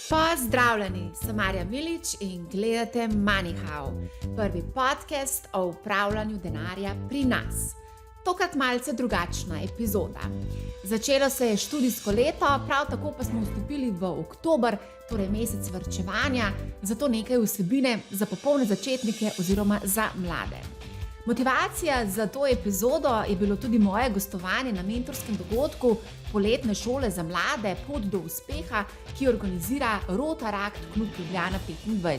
Pozdravljeni, sem Marja Milič in gledate MoneyHow, prvi podcast o upravljanju denarja pri nas. Tokrat malce drugačna epizoda. Začelo se je študijsko leto, prav tako pa smo vstopili v oktober, torej mesec varčevanja, zato nekaj vsebine za popolne začetnike oziroma za mlade. Motivacija za to epizodo je bilo tudi moje gostovanje na mentorskem dogodku Poletne šole za mlade Pot do uspeha, ki organizira Rotaract Klub Ljubljana 25.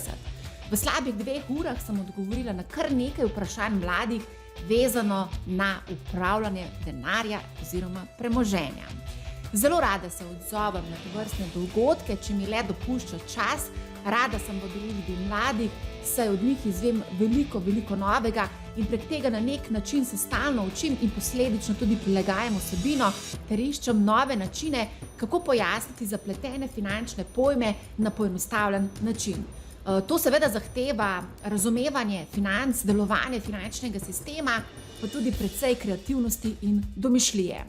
V slabih 2 urah sem odgovorila na kar nekaj vprašanj mladih vezano na upravljanje denarja oziroma premoženja. Zelo rada se odzovem na tovrstne dogodke, če mi le dopušča čas. Rada sem v družbi mladih, saj od njih izvem veliko novega in prek tega na nek način se stalno učim in posledično tudi prilagajam vsebino ter iščem nove načine, kako pojasniti zapletene finančne pojme na poenostavljen način. To seveda zahteva razumevanje financ, delovanje finančnega sistema, pa tudi precej kreativnosti in domišljije.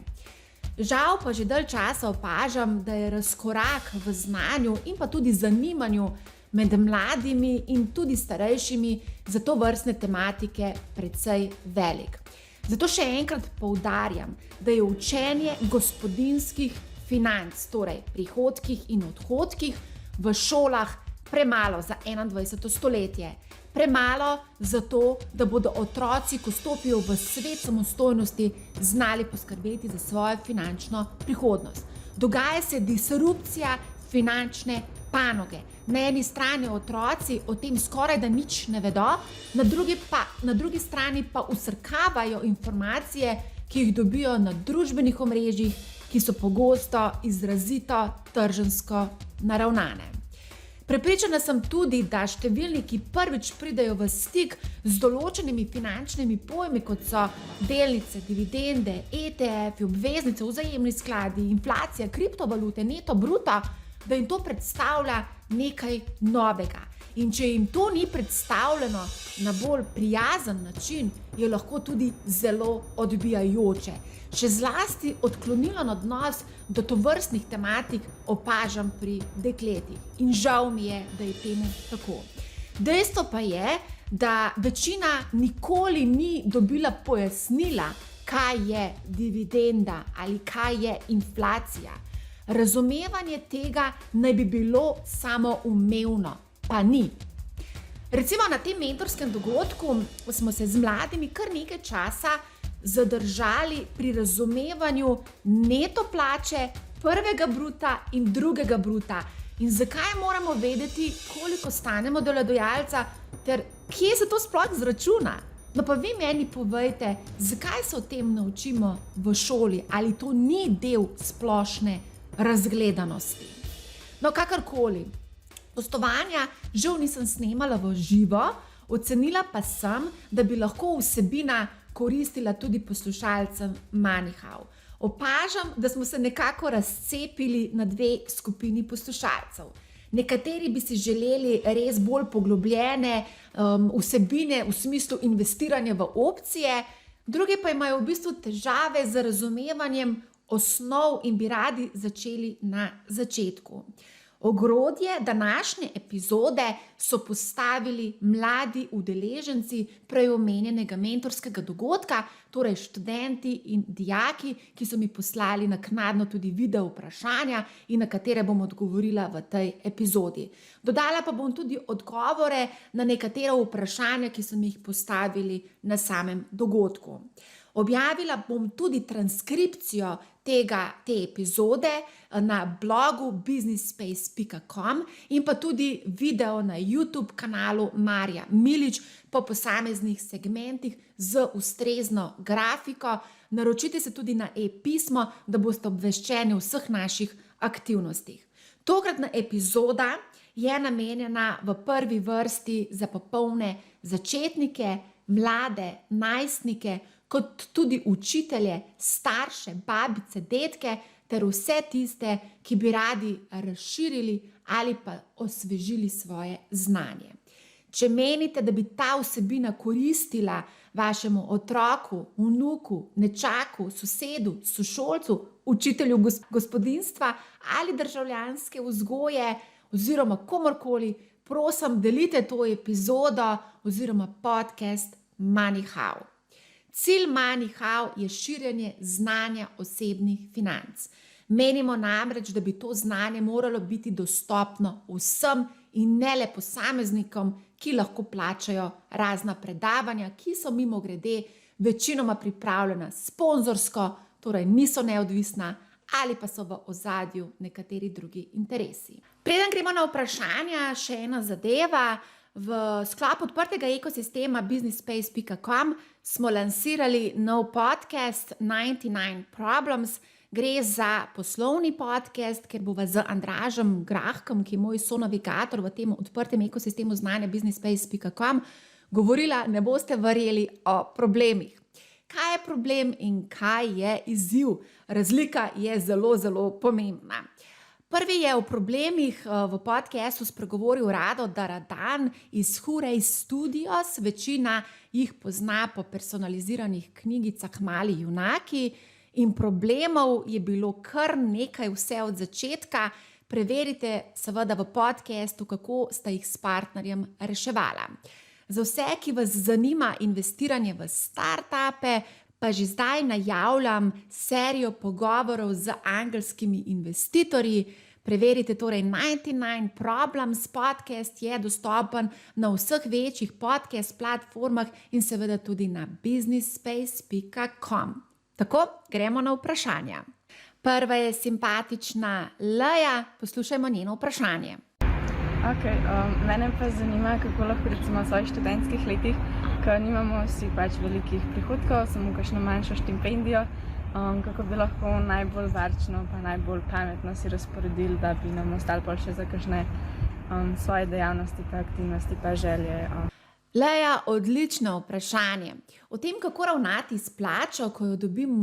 Žal pa že dalj časa opažam, da je razkorak v znanju in pa tudi zanimanju med mladimi in tudi starejšimi za tovrstne tematike precej velik. Zato še enkrat poudarjam, da je učenje gospodinjskih financ, torej prihodkih in odhodkih, v šolah premalo za 21. stoletje. Premalo zato, da bodo otroci, ko stopijo v svet samostojnosti, znali poskrbeti za svojo finančno prihodnost. Dogaja se disrupcija finančne panoge. Na eni strani otroci o tem skoraj da nič ne vedo, na drugi strani pa vsrkavajo informacije, ki jih dobijo na družbenih omrežjih, ki so pogosto izrazito trženjsko naravnane. Prepričana sem tudi, da številni, ki prvič pridejo v stik z določenimi finančnimi pojmi, kot so delnice, dividende, ETF, obveznice, vzajemni skladi, inflacija, kriptovalute, neto, bruto, da jim to predstavlja nekaj novega. In če jim to ni predstavljeno na bolj prijazen način, je lahko tudi zelo odbijajoče. Še zlasti odklonilen odnos do tovrstnih tematik opažam pri dekletih. In žal mi je, da je temu tako. Dejstvo pa je, da večina nikoli ni dobila pojasnila, kaj je dividenda ali kaj je inflacija. Razumevanje tega naj bi bilo samoumevno, pa ni. Recimo na tem mentorskem dogodku smo se z mladimi kar nekaj časa zadržali pri razumevanju neto plače, prvega bruta in drugega bruta. In zakaj moramo vedeti, koliko stanemo delodajalca ter kje se to sploh izračuna? No pa vi meni povejte, zakaj se o tem naučimo v šoli, ali to ni del splošne razgledanosti. No, kakorkoli. Gostovanja žal nisem snemala v živo, ocenila pa sem, da bi lahko vsebina koristila tudi poslušalcem MoneyHow. Opažam, da smo se nekako razcepili na 2 skupini poslušalcev. Nekateri bi si želeli res bolj poglobljene vsebine v smislu investiranja v opcije, drugi pa imajo v bistvu težave z razumevanjem osnov in bi radi začeli na začetku. Ogrodje današnje epizode so postavili mladi udeleženci prej omenjenega mentorskega dogodka, torej študenti in dijaki, ki so mi poslali naknadno tudi video vprašanja in na katere bom odgovorila v tej epizodi. Dodala pa bom tudi odgovore na nekatera vprašanja, ki so mi jih postavili na samem dogodku. Objavila bom tudi transkripcijo te epizode na blogu businessspace.com in pa tudi video na YouTube kanalu Marja Milič po posameznih segmentih z ustrezno grafiko. Naročite se tudi na e-pismo, da boste obveščeni o vseh naših aktivnostih. Tokratna epizoda je namenjena v prvi vrsti za popolne začetnike, mlade, najstnike, kot tudi učitelje, starše, babice, dedke ter vse tiste, ki bi radi razširili ali pa osvežili svoje znanje. Če menite, da bi ta vsebina koristila vašemu otroku, vnuku, nečaku, sosedu, sošolcu, učitelju gospodinjstva ali državljanske vzgoje, oziroma komorkoli, prosim, delite to epizodo oziroma podcast MoneyHow. Cilj MoneyHow je širjenje znanja osebnih financ. Menimo namreč, da bi to znanje moralo biti dostopno vsem in ne le posameznikom, ki lahko plačajo razna predavanja, ki so mimogrede večinoma pripravljena sponzorsko, torej niso neodvisna ali pa so v ozadju nekateri drugi interesi. Preden gremo na vprašanja, še ena zadeva. V sklopu odprtega ekosistema businesspace.com smo lansirali nov podcast 99 Problems. Gre za poslovni podcast, ker bova z Andražem Grahkom, ki je moj sonavigator v tem odprtem ekosistemu znanja businesspace.com, govorila, ne boste verjeli, o problemih. Kaj je problem in kaj je izziv? Razlika je zelo, zelo pomembna. Prvi je o problemih v podcastu spregovoril Rado Daradan iz Hurej Studios. Večina jih pozna po personaliziranih knjigicah Mali junaki. In problemov je bilo kar nekaj vse od začetka. Preverite seveda v podcastu, kako sta jih s partnerjem reševala. Za vse, ki vas zanima investiranje v startupe, pa že zdaj najavljam serijo pogovorov z angelskimi investitorji. Preverite torej 99 Problems. Podcast je dostopen na vseh večjih podcast platformah in seveda tudi na businesspace.com. Tako, gremo na vprašanja. Prva je simpatična Leja, poslušajmo njeno vprašanje. Mene pa zanima, kako lahko recimo v svojih študentskih letih, ko nimamo vsi velikih prihodkov, samo kakšno manjšo štipendijo, kako bi lahko najbolj varčno pa najbolj pametno si razporedili, da bi nam ostalo pol še za kakšne svoje dejavnosti, pa aktivnosti, pa želje. Leja, odlično vprašanje. O tem, kako ravnati s plačo, ko jo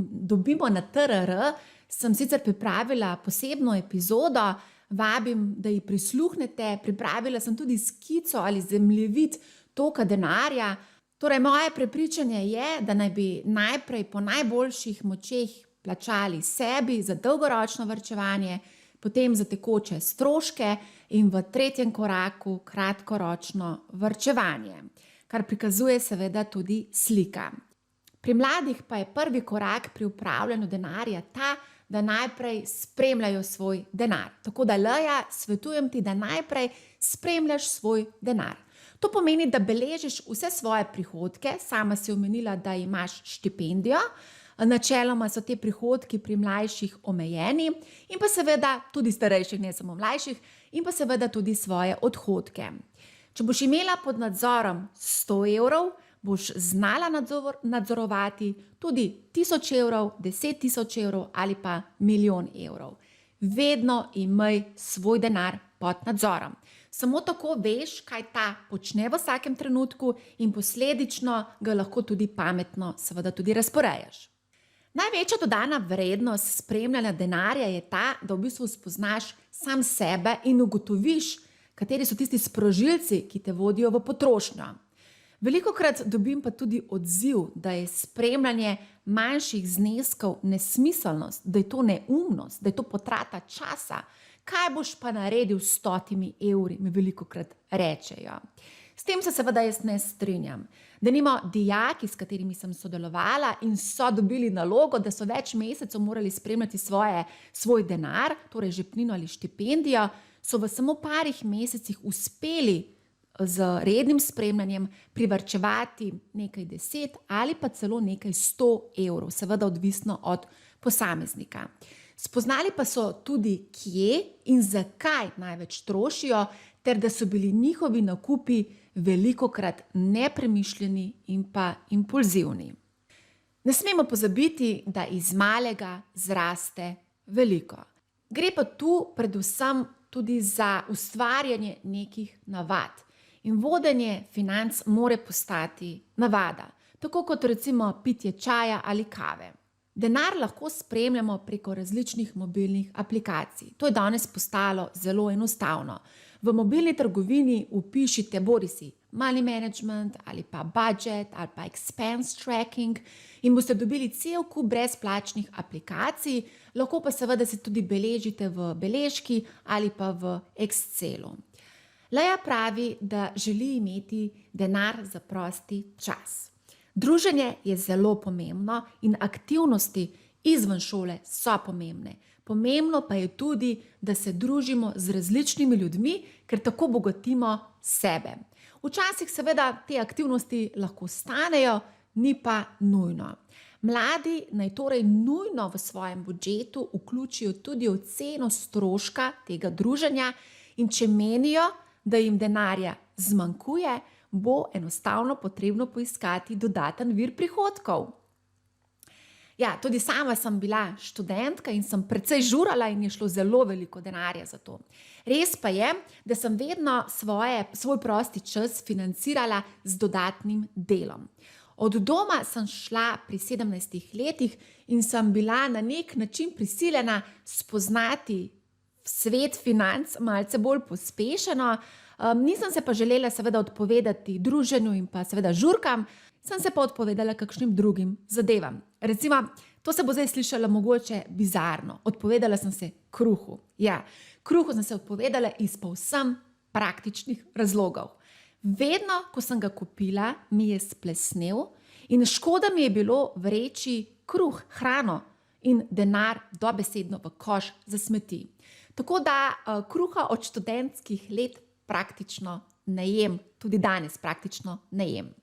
dobimo na TRR, sem sicer pripravila posebno epizodo. Vabim, da ji prisluhnete. Pripravila sem tudi skico ali zemljevid toka denarja. Torej, moje prepričanje je, da naj bi najprej po najboljših močeh plačali sebi za dolgoročno varčevanje, potem za tekoče stroške in v tretjem koraku kratkoročno varčevanje, kar prikazuje seveda tudi slika. Pri mladih pa je prvi korak pri upravljanju denarja ta, da najprej spremljajo svoj denar. Tako da, Leja, svetujem ti, da najprej spremljaš svoj denar. To pomeni, da beležiš vse svoje prihodke. Sama si omenila, da imaš štipendijo. Načeloma so te prihodki pri mlajših omejeni in pa seveda tudi starejših, ne samo mlajših, in pa seveda tudi svoje odhodke. Če boš imela pod nadzorom 100 evrov, boš znala nadzorovati tudi 1000 evrov, 10 000 evrov ali pa 1 000 000 evrov. Vedno imej svoj denar pod nadzorom. Samo tako veš, kaj ta počne v vsakem trenutku in posledično ga lahko tudi pametno seveda tudi razporejaš. Največja dodana vrednost spremljanja denarja je ta, da v bistvu spoznaš sam sebe in ugotoviš, kateri so tisti sprožilci, ki te vodijo v potrošnjo. Velikokrat dobim pa tudi odziv, da je spremljanje manjših zneskov nesmiselnost, da je to neumnost, da je to potrata časa. Kaj boš pa naredil s 100 evri, mi velikokrat rečejo. S tem se seveda jaz ne strinjam. Denimo dijaki, s katerimi sem sodelovala in so dobili nalogo, da so več mesecev morali spremljati svoj denar, torej žepnino ali štipendijo, so v samo parih mesecih uspeli z rednim spremljanjem privarčevati nekaj 10 ali pa celo nekaj 100 evrov, seveda odvisno od posameznika. Spoznali pa so tudi, kje in zakaj največ trošijo, ter da so bili njihovi nakupi velikokrat nepremišljeni in pa impulzivni. Ne smemo pozabiti, da iz malega zraste veliko. Gre pa tu predvsem tudi za ustvarjanje nekih navad. In vodenje financ mora postati navada, tako kot recimo pitje čaja ali kave. Denar lahko spremljamo preko različnih mobilnih aplikacij. To je danes postalo zelo enostavno. V mobilni trgovini vpišite bodisi money management ali pa budget ali pa expense tracking in boste dobili cel kup brezplačnih aplikacij, lahko pa seveda si tudi beležite v beležki ali pa v Excelu. Leja pravi, da želi imeti denar za prosti čas. Druženje je zelo pomembno in aktivnosti izven šole so pomembne. Pomembno pa je tudi, da se družimo z različnimi ljudmi, ker tako bogatimo sebe. Včasih seveda te aktivnosti lahko stanejo, ni pa nujno. Mladi naj torej nujno v svojem budžetu vključijo tudi oceno stroška tega druženja in če menijo, da jim denarja zmanjkuje, bo enostavno potrebno poiskati dodaten vir prihodkov. Ja, tudi sama sem bila študentka in sem precej žurala in je šlo zelo veliko denarja za to. Res pa je, da sem vedno svoj prosti čas financirala z dodatnim delom. Od doma sem šla pri 17 letih in sem bila na nek način prisiljena spoznati svet financ malce bolj pospešeno. Nisem se pa želela seveda odpovedati druženju in pa seveda žurkam, sem se pa odpovedala kakšnim drugim zadevam. Recimo, to se bo zdaj slišalo mogoče bizarno. Odpovedala sem se kruhu. Ja, kruhu sem se odpovedala iz povsem praktičnih razlogov. Vedno, ko sem ga kupila, mi je splesnel in škoda mi je bilo vreči kruh, hrano in denar dobesedno v koš za smeti. Tako da kruha od študentskih let praktično ne jem, tudi danes praktično ne jem.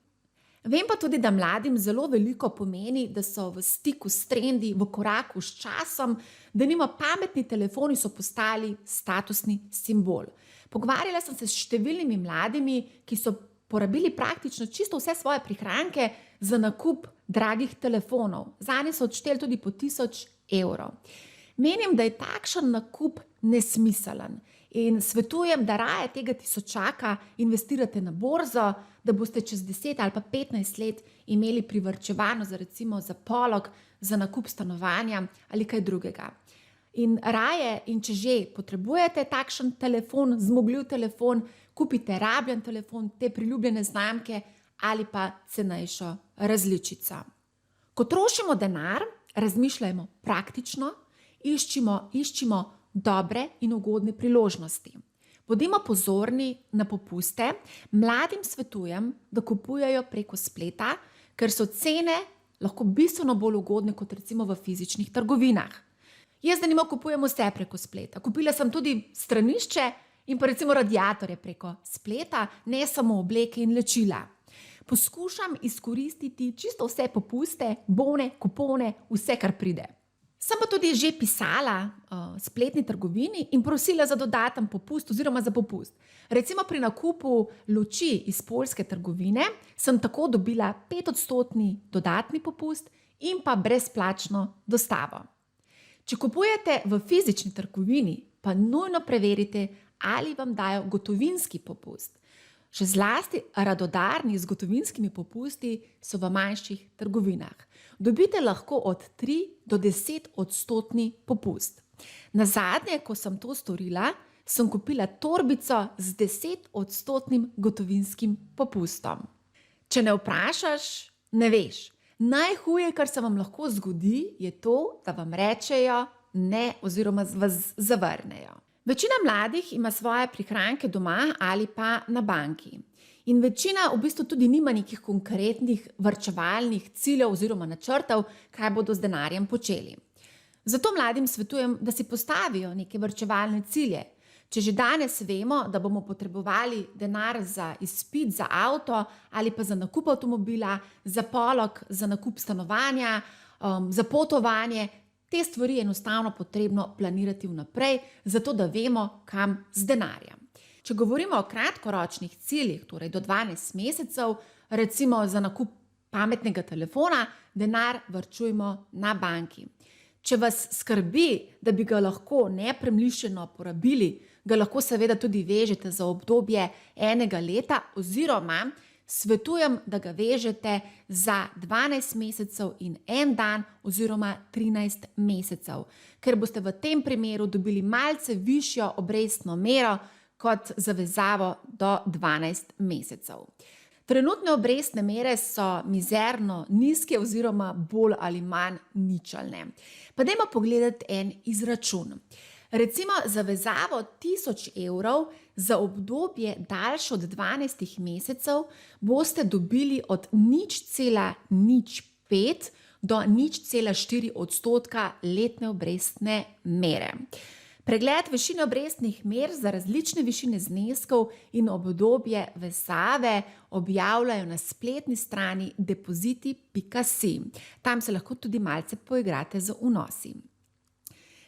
Vem pa tudi, da mladim zelo veliko pomeni, da so v stiku s trendi, v koraku s časom, da nima pametni telefoni so postali statusni simbol. Pogovarjala sem se s številnimi mladimi, ki so porabili praktično čisto vse svoje prihranke za nakup dragih telefonov. Zanje so odšteli tudi po 1000 evrov. Menim, da je takšen nakup nesmiselen in svetujem, da raje tega tisočaka investirate na borzo, da boste čez 10 ali pa 15 let imeli privarčevano za polog, za nakup stanovanja ali kaj drugega. In raje, in če že potrebujete takšen telefon, zmogljiv telefon, kupite rabljen telefon, te priljubljene znamke ali pa cenejšo različico. Ko trošimo denar, razmišljajmo praktično, iščimo dobre in ugodne priložnosti. Bodimo pozorni na popuste. Mladim svetujem, da kupujejo preko spleta, ker so cene lahko bistveno bolj ugodne kot recimo v fizičnih trgovinah. Jaz denimo kupujem vse preko spleta. Kupila sem tudi stranišče in pa recimo radiatorje preko spleta, ne samo obleke in ličila. Poskušam izkoristiti čisto vse popuste, bone, kupone, vse, kar pride. Sem pa tudi že pisala spletni trgovini in prosila za dodaten popust oziroma za popust. Recimo pri nakupu luči iz poljske trgovine sem tako dobila 5% dodatni popust in pa brezplačno dostavo. Če kupujete v fizični trgovini, pa nujno preverite, ali vam dajo gotovinski popust. Še zlasti radodarni z gotovinskimi popusti so v manjših trgovinah. Dobite lahko od 3 do 10% popust. Nazadnje, ko sem to storila, sem kupila torbico z 10% gotovinskim popustom. Če ne vprašaš, ne veš. Najhuje, kar se vam lahko zgodi, je to, da vam rečejo ne oziroma vas zavrnejo. Večina mladih ima svoje prihranke doma ali pa na banki. In večina v bistvu tudi nima nekih konkretnih varčevalnih ciljev oziroma načrtov, kaj bodo z denarjem počeli. Zato mladim svetujem, da si postavijo neke varčevalne cilje. Če že danes vemo, da bomo potrebovali denar za izpit, za avto ali pa za nakup avtomobila, za polog, za nakup stanovanja, za potovanje, te stvari je enostavno potrebno planirati vnaprej, zato da vemo, kam z denarjem. Če govorimo o kratkoročnih ciljih, torej do 12 mesecev, recimo za nakup pametnega telefona, denar varčujmo na banki. Če vas skrbi, da bi ga lahko nepremišljeno porabili, ga lahko seveda tudi vežete za obdobje 1 leta oziroma svetujem, da ga vežete za 12 mesecev in 1 dan oziroma 13 mesecev, ker boste v tem primeru dobili malce višjo obrestno mero, kot zavezavo do 12 mesecev. Trenutne obrestne mere so mizerno nizke oziroma bolj ali manj ničelne. Pa dajmo pogledati en izračun. Recimo zavezavo 1000 evrov za obdobje daljše od 12 mesecev boste dobili od 0,05 do 0,4% letne obrestne mere. Pregled višine obrestnih mer za različne višine zneskov in obdobje vezave objavljajo na spletni strani depoziti.si. Tam se lahko tudi malce poigrate z vnosi.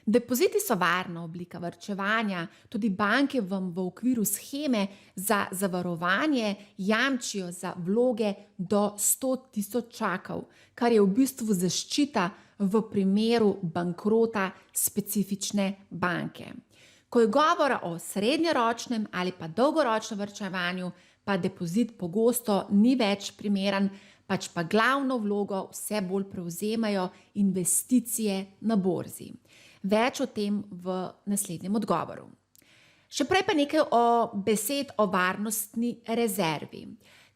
Depoziti so varna oblika varčevanja, tudi banke vam v okviru sheme za zavarovanje jamčijo za vloge do 100 tisočakov, kar je v bistvu zaščita v primeru bankrota specifične banke. Ko je govora o srednjeročnem ali pa dolgoročnem varčevanju, pa depozit pogosto ni več primeren, pač pa glavno vlogo vse bolj prevzemajo investicije na borzi. Več o tem v naslednjem odgovoru. Še prej pa nekaj besed o varnostni rezervi.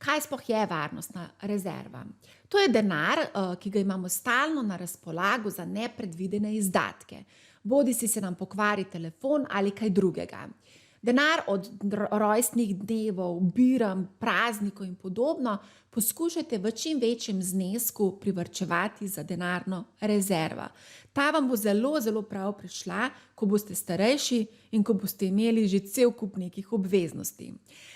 Kaj sploh je varnostna rezerva? To je denar, ki ga imamo stalno na razpolago za nepredvidene izdatke. Bodisi se nam pokvari telefon ali kaj drugega. Denar od rojstnih dnevov, biram, praznikov in podobno poskušajte v čim večjem znesku privarčevati za denarno rezervo. Ta vam bo zelo prav prišla, ko boste starejši in ko boste imeli že cel kup nekih obveznosti.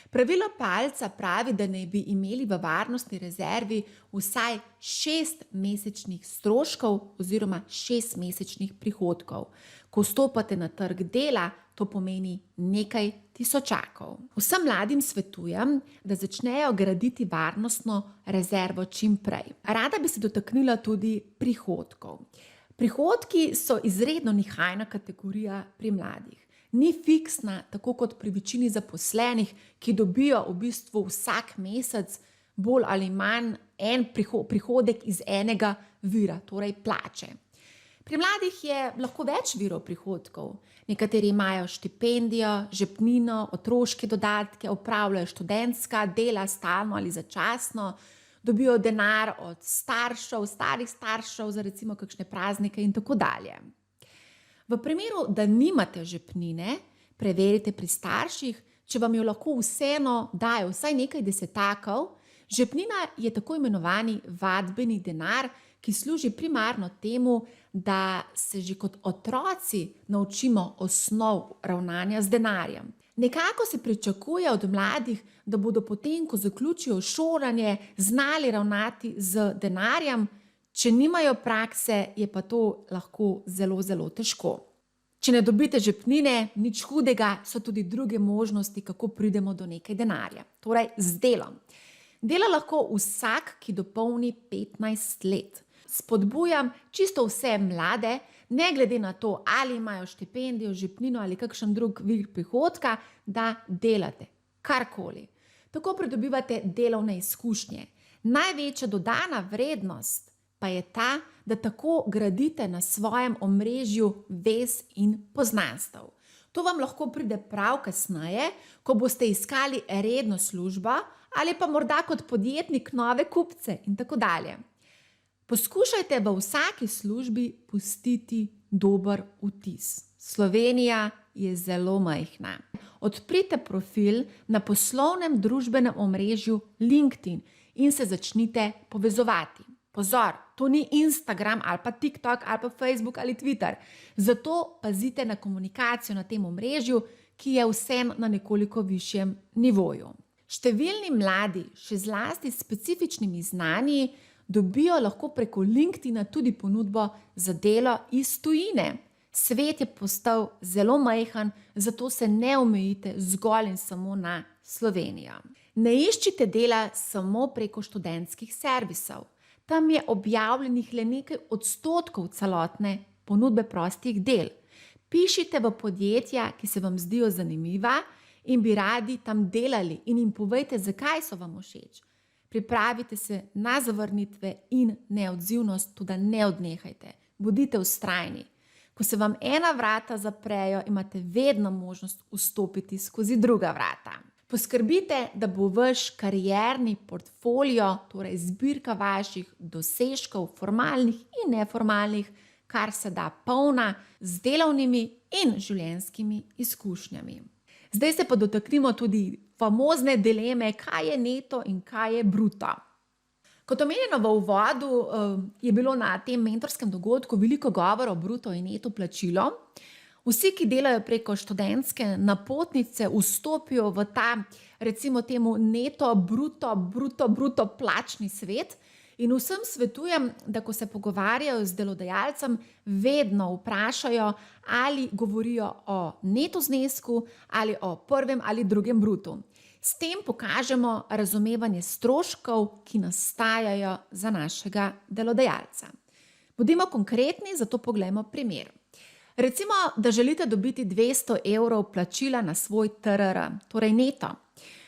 Pravilo palca pravi, da naj bi imeli v varnostni rezervi vsaj 6 mesečnih stroškov oziroma 6 mesečnih prihodkov. Ko stopate na trg dela, to pomeni nekaj tisočakov. Vsem mladim svetujem, da začnejo graditi varnostno rezervo čim prej. Rada bi se dotaknila tudi prihodkov. Prihodki so izredno nihajna kategorija pri mladih. Ni fiksna, tako kot pri večini zaposlenih, ki dobijo v bistvu vsak mesec bolj ali manj en prihodek iz enega vira, torej plače. Pri mladih je lahko več virov prihodkov. Nekateri imajo štipendijo, žepnino, otroške dodatke, opravljajo študentska dela stalno ali začasno, dobijo denar od staršev, starih staršev za recimo kakšne praznike in tako dalje. V primeru, da nimate žepnine, preverite pri starših, če vam jo lahko vseeno dajo vsaj nekaj desetakov. Žepnina je tako imenovani vadbeni denar, ki služi primarno temu, da se že kot otroci naučimo osnov ravnanja z denarjem. Nekako se pričakuje od mladih, da bodo potem, ko zaključijo šolanje, znali ravnati z denarjem. Če nimajo prakse, je pa to lahko zelo težko. Če ne dobite žepnine, nič hudega, so tudi druge možnosti, kako pridemo do nekaj denarja. Torej z delom. Dela lahko vsak, ki dopolni 15 let. Spodbujam čisto vse mlade, ne glede na to, ali imajo štipendijo, žepnino ali kakšen drug vir prihodka, da delate karkoli. Tako pridobivate delovne izkušnje. Največja dodana vrednost pa je ta, da tako gradite na svojem omrežju vez in poznanstev. To vam lahko pride prav kasneje, ko boste iskali redno službo ali pa morda kot podjetnik nove kupce in tako dalje. Poskušajte v vsaki službi pustiti dober vtis. Slovenija je zelo majhna. Odprite profil na poslovnem družbenem omrežju LinkedIn in se začnite povezovati. Pozor, to ni Instagram ali pa TikTok ali pa Facebook ali Twitter. Zato pazite na komunikacijo na tem omrežju, ki je vsem na nekoliko višjem nivoju. Številni mladi, še zlasti s specifičnimi znanji, dobijo lahko preko LinkedIna tudi ponudbo za delo iz tujine. Svet je postal zelo majhen, zato se ne omejite zgolj in samo na Slovenijo. Ne iščite dela samo preko študentskih servisov. Tam je objavljenih le nekaj odstotkov celotne ponudbe prostih del. Pišite v podjetja, ki se vam zdijo zanimiva in bi radi tam delali in jim povejte, zakaj so vam všeč. Pripravite se na zavrnitve in neodzivnost, tudi ne odnehajte. Bodite vztrajni. Ko se vam ena vrata zaprejo, imate vedno možnost vstopiti skozi druga vrata. Poskrbite, da bo vaš karierni portfolio, torej zbirka vaših dosežkov, formalnih in neformalnih, kar se da polna z delovnimi in življenjskimi izkušnjami. Zdaj se pa dotaknimo tudi famozne dileme, kaj je neto in kaj je bruto. Kot omenjeno v uvodu, je bilo na tem mentorskem dogodku veliko govora o bruto in neto plačilu. Vsi, ki delajo preko študentske napotnice, vstopijo v ta, recimo temu, neto, bruto plačni svet in vsem svetujem, da ko se pogovarjajo z delodajalcem, vedno vprašajo, ali govorijo o neto znesku ali o prvem ali drugem brutu. S tem pokažemo razumevanje stroškov, ki nastajajo za našega delodajalca. Bodimo konkretni, zato poglejmo primer. Recimo, da želite dobiti 200 evrov plačila na svoj TRR, torej neto.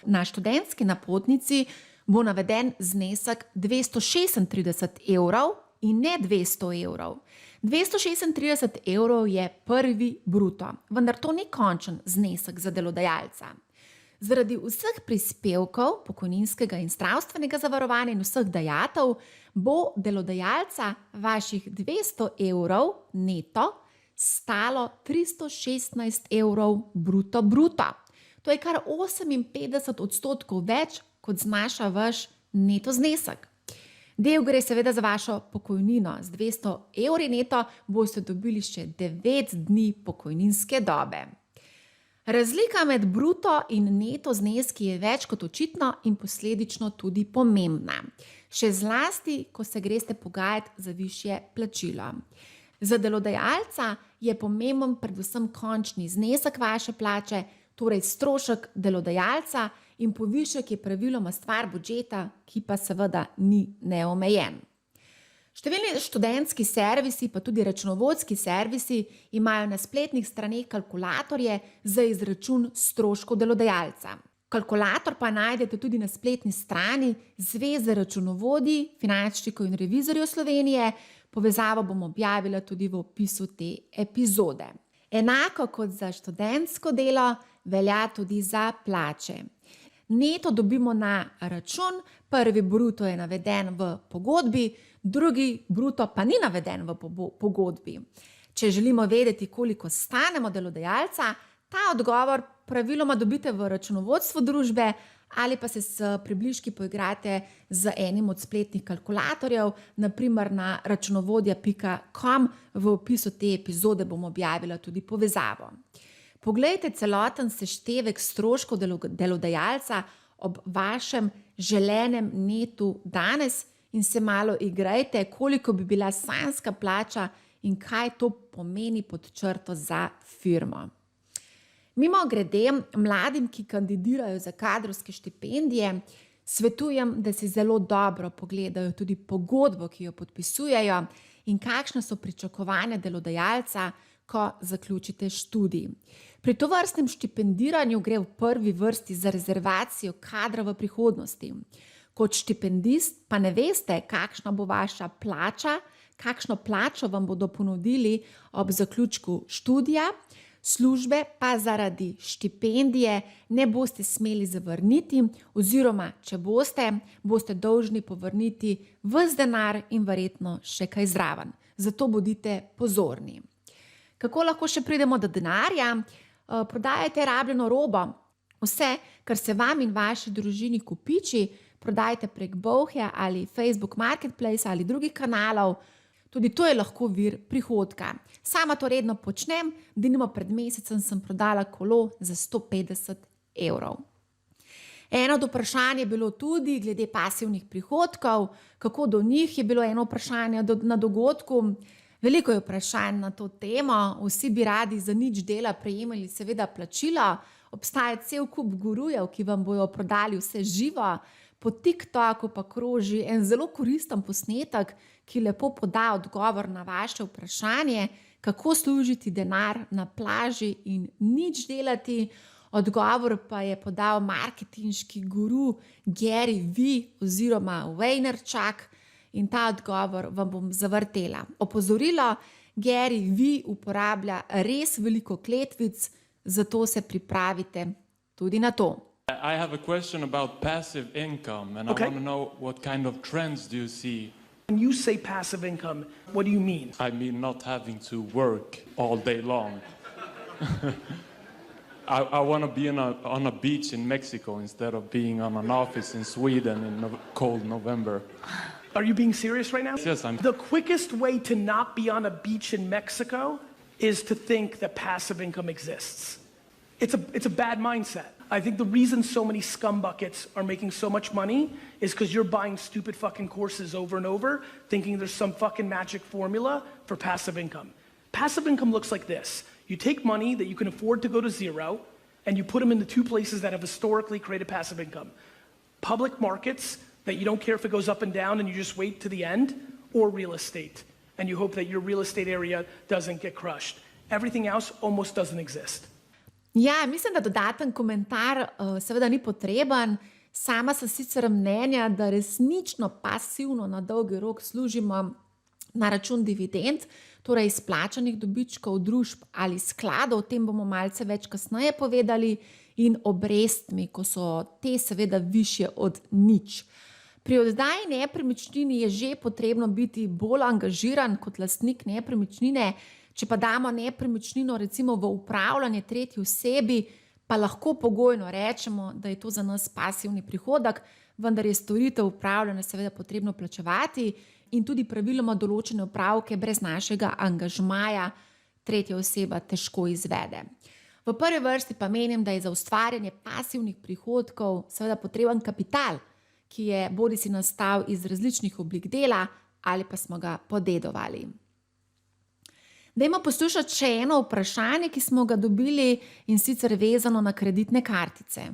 Na študentski napotnici bo naveden znesek 236 evrov in ne 200 evrov. 236 evrov je prvi bruto, vendar to ni končen znesek za delodajalca. Zaradi vseh prispevkov, pokojninskega in zdravstvenega zavarovanja in vseh dajatev bo delodajalca vaših 200 evrov neto stalo 316 evrov bruto. To je kar 58% več, kot znaša vaš neto znesek. Del gre seveda za vašo pokojnino. Z 200 evri neto boste dobili še 9 dni pokojninske dobe. Razlika med bruto in neto zneski je več kot očitno in posledično tudi pomembna. Še zlasti, ko se greste pogajati za višje plačilo. Za delodajalca je pomemben predvsem končni znesek vaše plače, torej strošek delodajalca, in povišek je praviloma stvar budžeta, ki pa seveda ni neomejen. Številni študentski servisi, pa tudi računovodski servisi, imajo na spletnih straneh kalkulatorje za izračun stroškov delodajalca. Kalkulator pa najdete tudi na spletni strani Zveze računovodij, finančnikov in revizorjev Slovenije. Povezavo bom objavila tudi v opisu te epizode. Enako kot za študentsko delo velja tudi za plače. Neto dobimo na račun, prvi bruto je naveden v pogodbi, drugi bruto pa ni naveden v pogodbi. Če želimo vedeti, koliko stanemo delodajalca, ta odgovor praviloma dobite v računovodstvu družbe ali pa se s približki poigrate z enim od spletnih kalkulatorjev, naprimer na računovodja.com. V opisu te epizode bom objavila tudi povezavo. Poglejte celoten seštevek stroškov delodajalca ob vašem želenem netu danes in se malo igrajte, koliko bi bila sanjska plača in kaj to pomeni pod črto za firmo. Mimogrede, mladim, ki kandidirajo za kadrovske štipendije, svetujem, da si zelo dobro pogledajo tudi pogodbo, ki jo podpisujejo, in kakšna so pričakovanja delodajalca, ko zaključite študij. Pri tovrstnem štipendiranju gre v prvi vrsti za rezervacijo kadra v prihodnosti. Kot štipendist pa ne veste, kakšna bo vaša plača, kakšno plačo vam bodo ponudili ob zaključku študija, službe pa zaradi štipendije ne boste smeli zavrniti oziroma, če boste dolžni povrniti ves denar in verjetno še kaj zraven. Zato bodite pozorni. Kako lahko še pridemo do denarja? Prodajajte rabljeno robo. Vse, kar se vam in vaši družini kopiči, prodajte prek Bolhja ali Facebook Marketplace ali drugih kanalov. Tudi to je lahko vir prihodka. Sama to redno počnem, denimo pred mesecem sem prodala kolo za 150 evrov. Eno od vprašanj je bilo tudi glede pasivnih prihodkov, kako do njih je bilo eno vprašanje na dogodku. Veliko je vprašanj na to temo, vsi bi radi za nič dela prejemali seveda plačilo, obstaja cel kup gurujev, ki vam bojo prodali vse živo. Po TikToku pa kroži en zelo koristen posnetek, ki lepo poda odgovor na vaše vprašanje, kako služiti denar na plaži in nič delati. Odgovor pa je podal marketinški guru Gary Vee oziroma Vaynerchuk in ta odgovor vam bom zavrtela. Opozorilo, Gary V uporablja res veliko kletvic, zato se pripravite tudi na to. I have a question about passive income, and Okay. I want to know what kind of trends do you see? When you say passive income, what do you mean? I mean, not having to work all day long. I want to be on a beach in Mexico instead of being on an office in Sweden in cold November. Are you being serious right now? Yes, I'm. The quickest way to not be on a beach in Mexico is to think that passive income exists. It's a bad mindset. I think the reason so many scumbuckets are making so much money is because you're buying stupid fucking courses over and over, thinking there's some fucking magic formula for passive income. Passive income looks like this. You take money that you can afford to go to zero, and you put them into two places that have historically created passive income. Public markets, that you don't care if it goes up and down and you just wait to the end, or real estate, and you hope that your real estate area doesn't get crushed. Everything else almost doesn't exist. Ja, mislim, da dodaten komentar seveda ni potreben. Sama sem sicer mnenja, da resnično pasivno na dolgi rok služimo na račun dividend, torej izplačanih dobičkov družb ali skladov, o tem bomo malce več kasneje povedali, in obrestmi, ko so te seveda višje od nič. Pri oddaji nepremičnini je že potrebno biti bolj angažiran kot lastnik nepremičnine. Če pa damo nepremičnino recimo v upravljanje tretji osebi, pa lahko pogojno rečemo, da je to za nas pasivni prihodek, vendar je storitev upravljanja seveda potrebno plačevati in tudi praviloma določene opravke brez našega angažmaja tretja oseba težko izvede. V prvi vrsti pa menim, da je za ustvarjanje pasivnih prihodkov seveda potreben kapital, ki je bodisi nastal iz različnih oblik dela ali pa smo ga podedovali. Dajmo poslušati še eno vprašanje, ki smo ga dobili, in sicer vezano na kreditne kartice.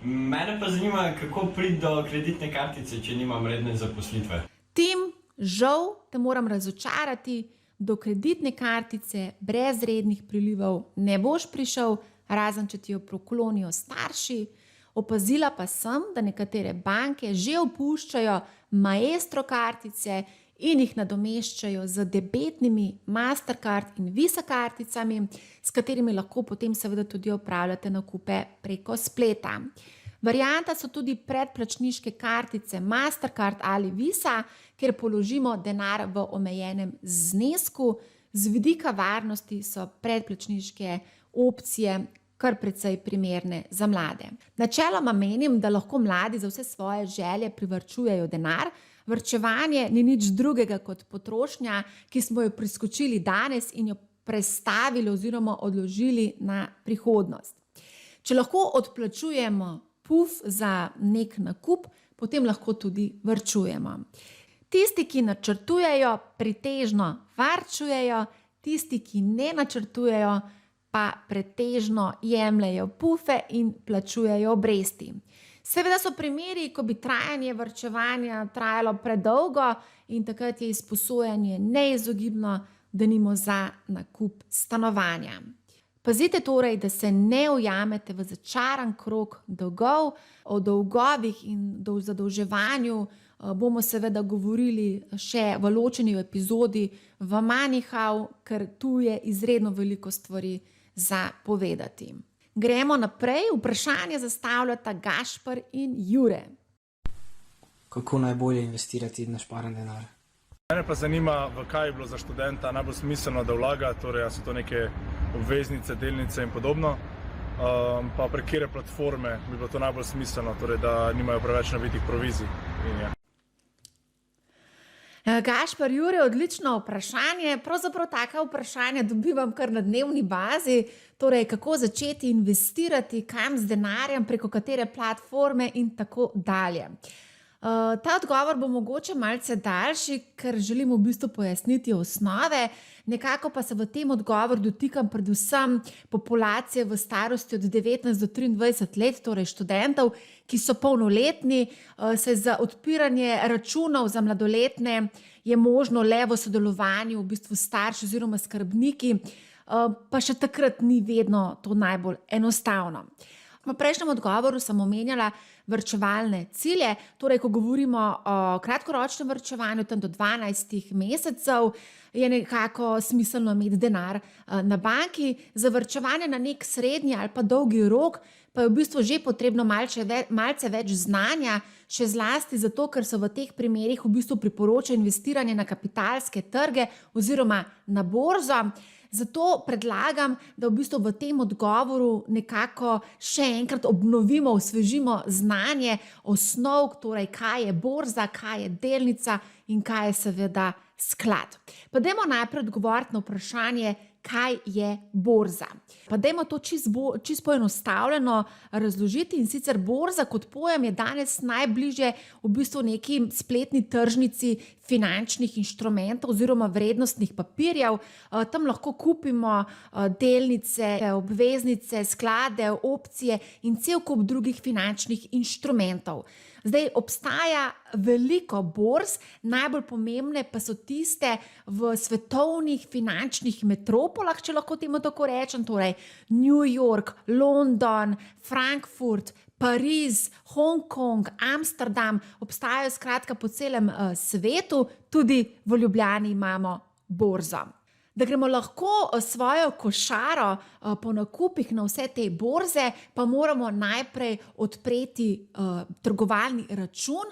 Mene pa zanima, kako priti do kreditne kartice, če nimam redne zaposlitve. Tim, žal te moram razočarati, do kreditne kartice brez rednih prilivov ne boš prišel, razen če ti jo proklonijo starši. Opazila pa sem, da nekatere banke že opuščajo Maestro kartice in jih nadomeščajo z debetnimi Mastercard in Visa karticami, s katerimi lahko potem seveda tudi opravljate nakupe preko spleta. Varianta so tudi predplačniške kartice Mastercard ali Visa, kjer položimo denar v omejenem znesku. Z vidika varnosti so predplačniške opcije kar precej primerne za mlade. Načeloma menim, da lahko mladi za vse svoje želje privarčujejo denar. Varčevanje ni nič drugega kot potrošnja, ki smo jo priskočili danes in jo prestavili oziroma odložili na prihodnost. Če lahko odplačujemo puf za nek nakup, potem lahko tudi varčujemo. Tisti, ki načrtujejo, pretežno varčujejo, tisti, ki ne načrtujejo, pa pretežno jemljejo pufe in plačujejo obresti. Seveda so primeri, ko bi trajanje varčevanja trajalo predolgo in takrat je izposojanje neizogibno, denimo za nakup stanovanja. Pazite torej, da se ne ujamete v začaran krog dolgov. O dolgovih in zadolževanju bomo seveda govorili še v ločeni epizodi v Moneyhow, ker tu je izredno veliko stvari za povedati. Gremo naprej, vprašanje zastavljata Gašper in Jure. Kako najbolje investirati našparan denar? Mene pa zanima, v kaj je bilo za študenta najbolj smiselno, da vlaga, torej so to neke obveznice, delnice in podobno, pa prek katere platforme bi bilo to najbolj smiselno, torej da nimajo preveč nabitih provizij. Gašper, Jure, odlično vprašanje. Pravzaprav taka vprašanja dobivam kar na dnevni bazi. Torej, kako začeti investirati, kam z denarjem, preko katere platforme in tako dalje. Ta odgovor bo mogoče malce daljši, ker želim v bistvu pojasniti osnove. Nekako pa se v tem odgovoru dotikam predvsem populacije v starosti od 19 do 23 let, torej študentov, ki so polnoletni. Se za odpiranje računov za mladoletne je možno le v sodelovanju v bistvu starši oziroma skrbniki, pa še takrat ni vedno to najbolj enostavno. V prejšnjem odgovoru sem omenjala varčevalne cilje, torej ko govorimo o kratkoročnem varčevanju, tam do 12 mesecev, je nekako smiselno imeti denar na banki. Za varčevanje na nek srednji ali pa dolgi rok pa je v bistvu že potrebno malce več znanja, še zlasti zato, ker se v teh primerih v bistvu priporoča investiranje na kapitalske trge oziroma na borzo. Zato predlagam, da v bistvu v tem odgovoru nekako še enkrat obnovimo, osvežimo znanje osnov, torej kaj je borza, kaj je delnica in kaj je seveda sklad. Pa dajmo najprej odgovoriti na vprašanje, kaj je borza. Pa dajmo to čisto poenostavljeno razložiti, in sicer borza kot pojem je danes najbližje v bistvu neki spletni tržnici finančnih inštrumentov oziroma vrednostnih papirjev. Tam lahko kupimo delnice, obveznice, sklade, opcije in cel kup drugih finančnih inštrumentov. Zdaj obstaja veliko borz, najbolj pomembne pa so tiste v svetovnih finančnih metropolah, če lahko temu tako rečem, torej New York, London, Frankfurt, Pariz, Hongkong, Amsterdam, obstajajo skratka po celem svetu, tudi v Ljubljani imamo borzo. Da gremo lahko svojo košaro po nakupih na vse te borze, pa moramo najprej odpreti trgovalni račun,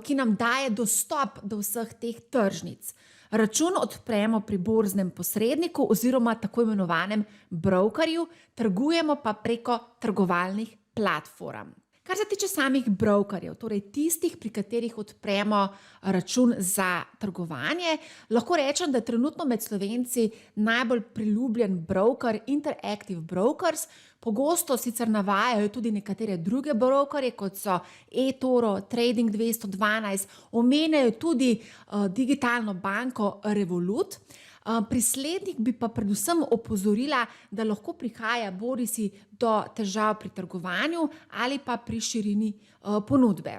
ki nam daje dostop do vseh teh tržnic. Račun odpremo pri borznem posredniku oziroma tako imenovanem brokerju, trgujemo pa preko trgovalnih platform. Kar se tiče samih brokerjev, torej tistih, pri katerih odpremo račun za trgovanje, lahko rečem, da je trenutno med Slovenci najbolj priljubljen broker Interactive Brokers. Pogosto sicer navajajo tudi nekatere druge brokerje, kot so eToro, Trading 212, omenjajo tudi digitalno banko Revolut. Pri slednjih bi pa predvsem opozorila, da lahko prihaja bodisi do težav pri trgovanju ali pa pri širini ponudbe.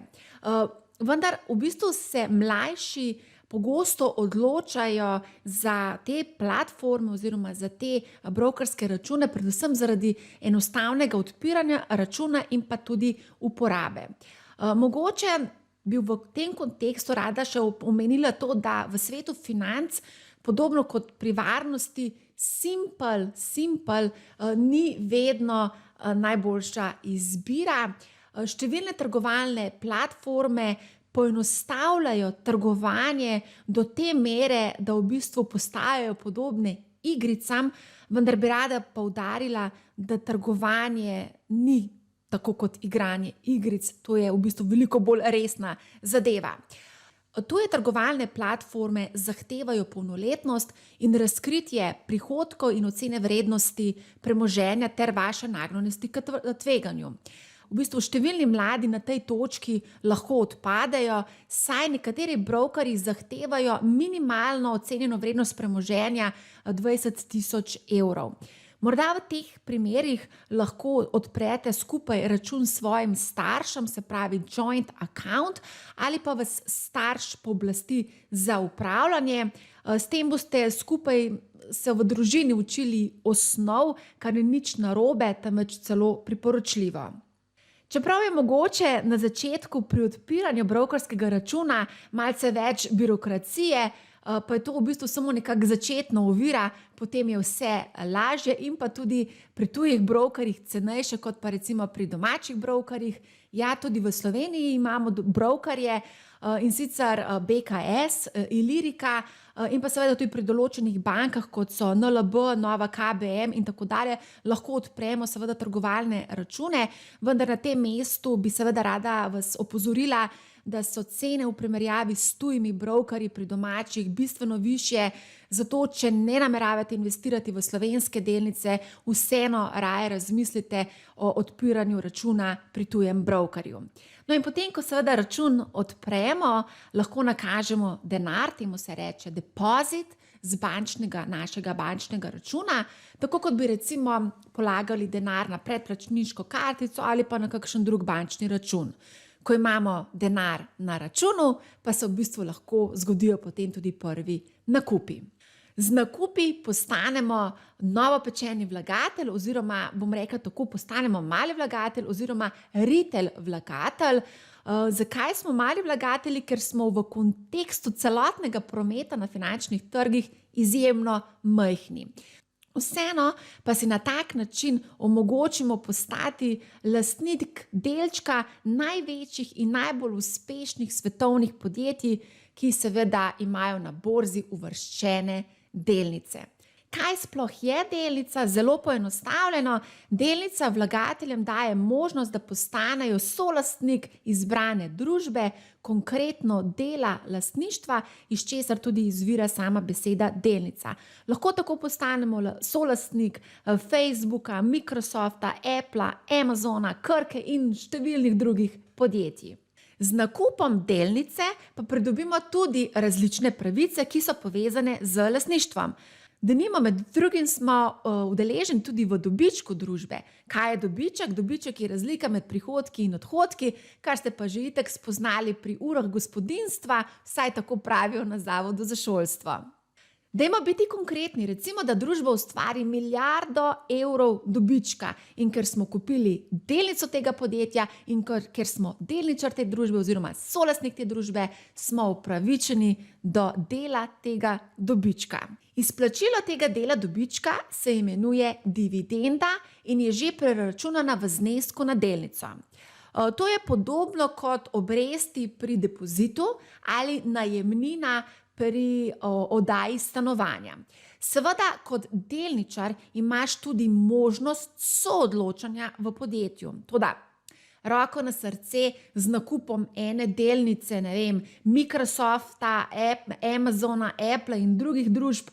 Vendar v bistvu se mlajši pogosto odločajo za te platforme oziroma za te brokerske račune, predvsem zaradi enostavnega odpiranja računa in pa tudi uporabe. Mogoče bi v tem kontekstu rada še omenila to, da v svetu financ, podobno kot pri varnosti, simple ni vedno najboljša izbira. Številne trgovalne platforme poenostavljajo trgovanje do te mere, da v bistvu postajajo podobne igricam, vendar bi rada poudarila, da trgovanje ni tako kot igranje igric, to je v bistvu veliko bolj resna zadeva. Tuje trgovalne platforme zahtevajo polnoletnost in razkritje prihodkov in ocene vrednosti premoženja ter vaše nagnjenosti k tveganju. V bistvu številni mladi na tej točki lahko odpadejo, saj nekateri brokerji zahtevajo minimalno ocenjeno vrednost premoženja 20.000 evrov. Morda v teh primerih lahko odprete skupaj račun s svojim staršem, se pravi joint account, ali pa vas starš pooblasti za upravljanje. S tem boste skupaj se v družini učili osnov, kar ni nič narobe, temveč celo priporočljivo. Čeprav je mogoče na začetku pri odpiranju brokerskega računa malce več birokracije, pa je to v bistvu samo nekako začetna ovira, potem je vse lažje in pa tudi pri tujih brokerjih cenejše kot pa recimo pri domačih brokerjih. Ja, tudi v Sloveniji imamo brokerje, in sicer BKS, Ilirika in pa seveda tudi pri določenih bankah, kot so NLB, Nova KBM in tako dalje, lahko odpremo seveda trgovalne račune, vendar na tem mestu bi seveda rada vas opozorila, da so cene v primerjavi s tujimi brokerji pri domačih bistveno višje, zato če ne nameravate investirati v slovenske delnice, vseeno raje razmislite o odpiranju računa pri tujem brokerju. No in potem, ko seveda račun odpremo, lahko nakažemo denar, temu se reče depozit, z našega bančnega računa, tako kot bi recimo polagali denar na predplačniško kartico ali pa na kakšen drug bančni račun. Ko imamo denar na računu, pa se v bistvu lahko zgodijo potem tudi prvi nakupi. Z nakupi postanemo novopečeni vlagatelj oziroma, bom rekla tako, postanemo mali vlagatelj oziroma retail vlagatelj. Zakaj smo mali vlagatelji? Ker smo v kontekstu celotnega prometa na finančnih trgih izjemno majhni. Vseeno pa si na tak način omogočimo postati lastnik delčka največjih in najbolj uspešnih svetovnih podjetij, ki seveda imajo na borzi uvrščene delnice. Kaj sploh je delnica? Zelo poenostavljeno, delnica vlagateljem daje možnost, da postanejo solastnik izbrane družbe, konkretno dela lastništva, iz česar tudi izvira sama beseda delnica. Lahko tako postanemo solastnik Facebooka, Microsofta, Applea, Amazona, Krke in številnih drugih podjetij. Z nakupom delnice pa pridobimo tudi različne pravice, ki so povezane z lastništvom. Denimo, med drugim smo udeleženi tudi v dobičku družbe. Kaj je dobiček? Dobiček je razlika med prihodki in odhodki, kar ste pa že itak spoznali pri urah gospodinjstva, vsaj tako pravijo na Zavodu za šolstvo. Dajmo biti konkretni, recimo, da družba ustvari 1 milijardo evrov dobička in ker smo kupili delnico tega podjetja in ker smo delničar te družbe oziroma solastnik te družbe, smo upravičeni do dela tega dobička. Izplačilo tega dela dobička se imenuje dividenda in je že preračunana v znesku na delnico. To je podobno kot obresti pri depozitu ali najemnina pri oddaji stanovanja. Seveda, kot delničar imaš tudi možnost soodločanja v podjetju. Toda, roko na srce, z nakupom ene delnice, Microsofta, Amazona, Applea in drugih družb,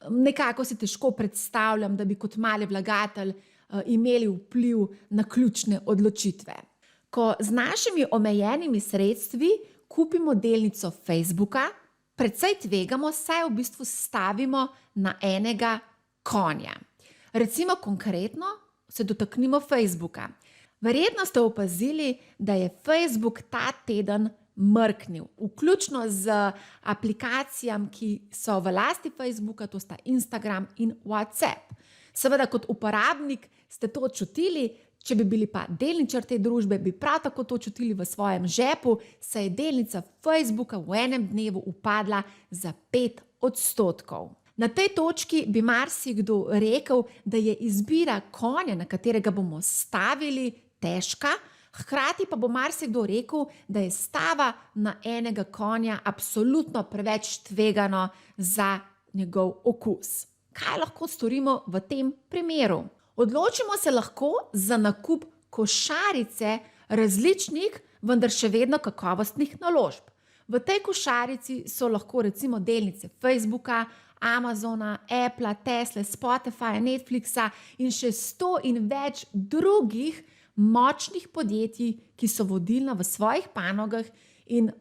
nekako si težko predstavljam, da bi kot mali vlagatelj imeli vpliv na ključne odločitve. Ko z našimi omejenimi sredstvi kupimo delnico Facebooka, precej tvegamo, saj v bistvu stavimo na enega konja. Recimo konkretno se dotaknimo Facebooka. Verjetno ste opazili, da je Facebook ta teden mrknil, vključno z aplikacijami, ki so v lasti Facebooka, to sta Instagram in WhatsApp. Seveda, kot uporabnik ste to čutili, če bi bili pa delničar te družbe, bi prav tako to čutili v svojem žepu, saj je delnica Facebooka v enem dnevu upadla za 5%. Na tej točki bi marsikdo rekel, da je izbira konja, na katerega bomo stavili, težka, hkrati pa bo marsikdo rekel, da je stava na enega konja absolutno preveč tvegano za njegov okus. Kaj lahko storimo v tem primeru? Odločimo se lahko za nakup košarice različnih, vendar še vedno kakovostnih naložb. V tej košarici so lahko recimo delnice Facebooka, Amazona, Applea, Tesle, Spotify, Netflixa in še 100 in več drugih močnih podjetij, ki so vodilna v svojih panogah in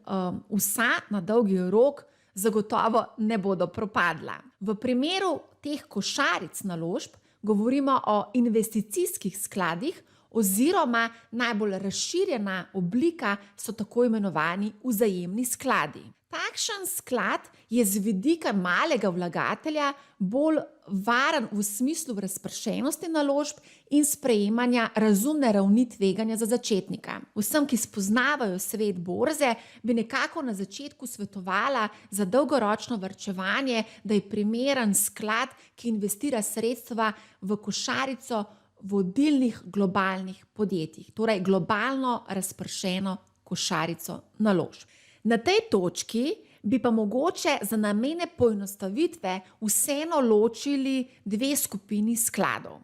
vsa na dolgi rok zagotovo ne bodo propadla. V primeru teh košaric naložb govorimo o investicijskih skladih oziroma najbolj razširjena oblika so tako imenovani vzajemni skladi. Takšen sklad je z vidika malega vlagatelja bolj varen v smislu razpršenosti naložb in sprejemanja razumne ravni tveganja za začetnika. Vsem, ki spoznavajo svet borze, bi nekako na začetku svetovala za dolgoročno varčevanje, da je primeren sklad, ki investira sredstva v košarico vodilnih globalnih podjetij, torej globalno razpršeno košarico naložb. Na tej točki bi pa mogoče za namene poenostavitve vseeno ločili 2 skupini skladov.